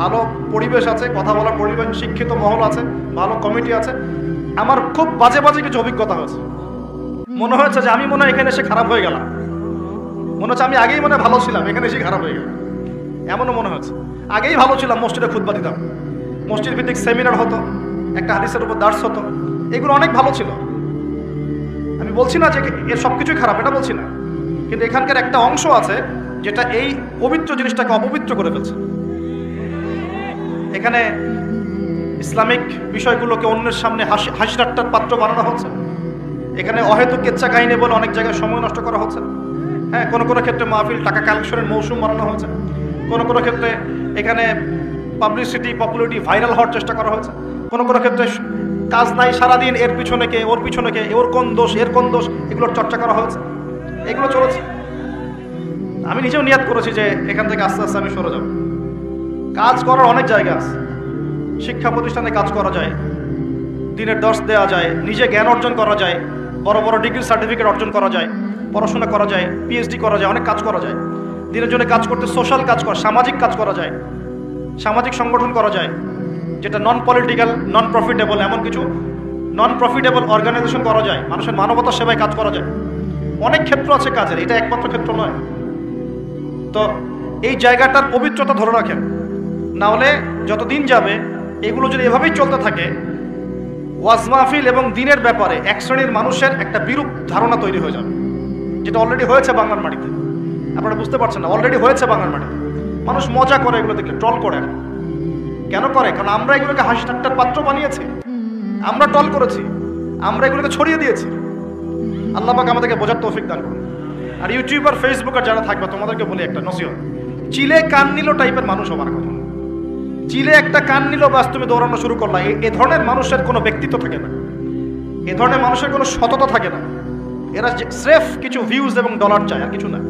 ভালো পরিবেশ আছে, কথা বলার পরিবেশ, শিক্ষিত মহল আছে, ভালো কমিটি আছে। আমার খুব বাজে কিছু অভিজ্ঞতা হয়েছে। মনে হয়েছে যে আমি মনে হয় এখানে এসে খারাপ হয়ে গেলাম, মনে হচ্ছে আমি আগেই মনে ভালো ছিলাম, এখানে এসে খারাপ হয়ে গেলাম, এমনও মনে হচ্ছে। আগেই ভালো ছিলাম, মসজিদে খুতবা দিতাম, মসজিদ ভিত্তিক সেমিনার হতো, একটা হাদিসের উপর দার্স হতো, এগুলো অনেক ভালো ছিল। বলছি না যে এর সব কিছুই খারাপ, এটা বলছি না, কিন্তু এখানকার একটা অংশ আছে যেটা এই পবিত্র জিনিসটাকে অপবিত্র করে ফেলছে। এখানে ইসলামিক বিষয়গুলোকে অন্যের সামনে হাসি ঠাট্টার পাত্র বানানো হচ্ছে। এখানে অহেতুক কেচ্ছা কাহিনী বলে অনেক জায়গায় সময় নষ্ট করা হচ্ছে। হ্যাঁ, কোনো কোনো ক্ষেত্রে মাহফিল টাকা কালেকশনের মৌসুম বানানো হচ্ছে, কোনো কোনো ক্ষেত্রে এখানে পাবলিসিটি পপুলারিটি ভাইরাল হওয়ার চেষ্টা করা হয়েছে, কোনো কোনো ক্ষেত্রে কাজ নাই সারাদিন এর পিছনে কে ওর পিছনে কে, ওর কোন দোষ এর কোন দোষ, এগুলোর চর্চা করা হয়েছে, এগুলো চলেছে। আমি নিজেও নিয়াত করেছি যে এখান থেকে আস্তে আস্তে আমি সরে যাব। কাজ করার অনেক জায়গা আছে, শিক্ষা প্রতিষ্ঠানে কাজ করা যায়, দিনের দর্শ দেওয়া যায়, নিজে জ্ঞান অর্জন করা যায়, বড় বড় ডিগ্রি সার্টিফিকেট অর্জন করা যায়, পড়াশোনা করা যায়, পিএইচডি করা যায়, অনেক কাজ করা যায়। দিনের জন্য কাজ করতে সোশ্যাল কাজ করা, সামাজিক কাজ করা যায়, সামাজিক সংগঠন করা যায়, যেটা নন পলিটিক্যাল নন প্রফিটেবল, এমন কিছু নন প্রফিটেবল অর্গানাইজেশন করা যায়, মানুষের মানবতার সেবায় কাজ করা যায়। অনেক ক্ষেত্র আছে কাজের, এটা একমাত্র ক্ষেত্র নয়। তো এই জায়গাটার পবিত্রতা ধরে রাখেন, না হলে যতদিন যাবে এগুলো যদি এভাবেই চলতে থাকে, ওয়াজ মাহফিল এবং দিনের ব্যাপারে এক শ্রেণীর মানুষের একটা বিরূপ ধারণা তৈরি হয়ে যাবে, যেটা অলরেডি হয়েছে বাংলার মাটিতে। আপনারা বুঝতে পারছেন না, অলরেডি হয়েছে বাংলার মাটিতে। মানুষ মজা করে এগুলো দেখলে, ট্রল করে। কেন করে? কারণ আমরা এগুলোকে হাসি ঠাট্টার পাত্র বানিয়েছি, আমরা ট্রল করেছি, আমরা এগুলোকে ছড়িয়ে দিয়েছি। আল্লাহ পাক আমাদেরকে বোঝার তৌফিক দান করুন। আর ইউটিউবার ফেসবুকার যারা থাকবে, তোমাদেরকে বলি একটা নসিহত, চিলে কান নিল টাইপের মানুষ হবার কথা। চিলে একটা কান নিল বাস তুমি দৌড়ানো শুরু করলা, এ ধরনের মানুষের কোনো ব্যক্তিত্ব থাকে না, এ ধরনের মানুষের কোনো সততা থাকে না। এরা স্রেফ কিছু ভিউজ এবং ডলার চায়, আর কিছু না।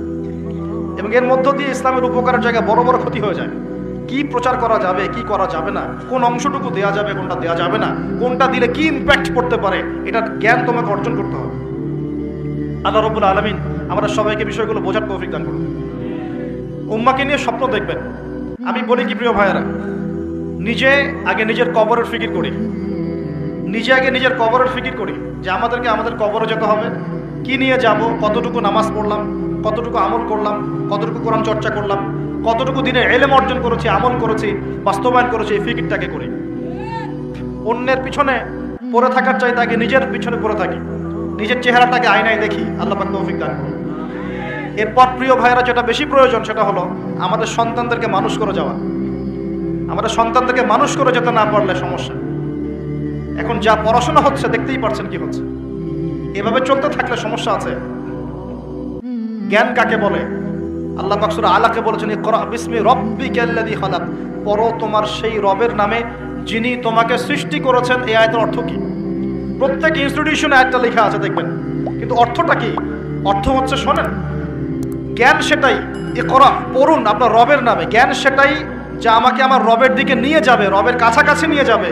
এবং এর মধ্য দিয়ে ইসলামের উপকারের জায়গায় বড় বড় ক্ষতি হয়ে যায়। কি প্রচার করা যাবে, কি করা যাবে না, কোন অংশটুকু দেওয়া যাবে, কোনটা দেওয়া যাবে না, কোনটা দিলে কি ইম্প্যাক্ট পড়তে পারে, এটার জ্ঞান তোমাকে অর্জন করতে হবে। আল্লাহ রাব্বুল আলামিন আমরা সবাইকে বিষয়গুলো বোঝার তৌফিক দান করুন। উম্মাকে নিয়ে স্বপ্ন দেখবেন। আমি বলি কি প্রিয় ভাইয়েরা, নিজে আগে নিজের কবরের ফিকির করি, নিজে আগে নিজের কবরের ফিকির করি যে আমাদেরকে আমাদের কবরে যেতে হবে, কি নিয়ে যাব, কতটুকু নামাজ পড়লাম, কতটুকু আমল করলাম, কতটুকু কোরআন চর্চা করলাম, কতটুকু দিনে ইলম অর্জন করেছি, আমল করেছি, বাস্তবায়ন করেছি, এই ফিকিরটাকে করি। অন্যের পিছনে পড়ে থাকার চাইতে আগে নিজের পিছনে পড়ে থাকি, নিজের চেহারাটাকে আয়নায় দেখি। আল্লাহ পাক তৌফিক দান করুন। এরপর প্রিয় ভাইয়েরা, যেটা বেশি প্রয়োজন সেটা হলো আমাদের সন্তানদেরকে মানুষ করে যাওয়া। আমাদের সন্তানদেরকে মানুষ করে যেতে না পারলে সমস্যা। এখন যা পড়াশোনা হচ্ছে দেখতেই পারছেন কি হচ্ছে, এভাবে চলতে থাকলে সমস্যা আছে। জ্ঞান কাকে বলে? আল্লাহ পাক সূরা আলাকে বলেছেন, ইকরা বিসমি রাব্বিকাল্লাযী খালাক, পড়ো তোমার সেই রবের নামে যিনি তোমাকে সৃষ্টি করেছেন। এই আয়াতের অর্থ কি? প্রত্যেক ইনস্টিটিউশনে আয়াতটা লেখা আছে দেখবেন, কিন্তু অর্থটা কি? অর্থ হচ্ছে, শোনেন, জ্ঞান সেটাই, ইকরা পড়ুন আপনার রবের নামে, জ্ঞান সেটাই যা আমাকে আমার রবের দিকে নিয়ে যাবে, রবের কাছাকাছি নিয়ে যাবে।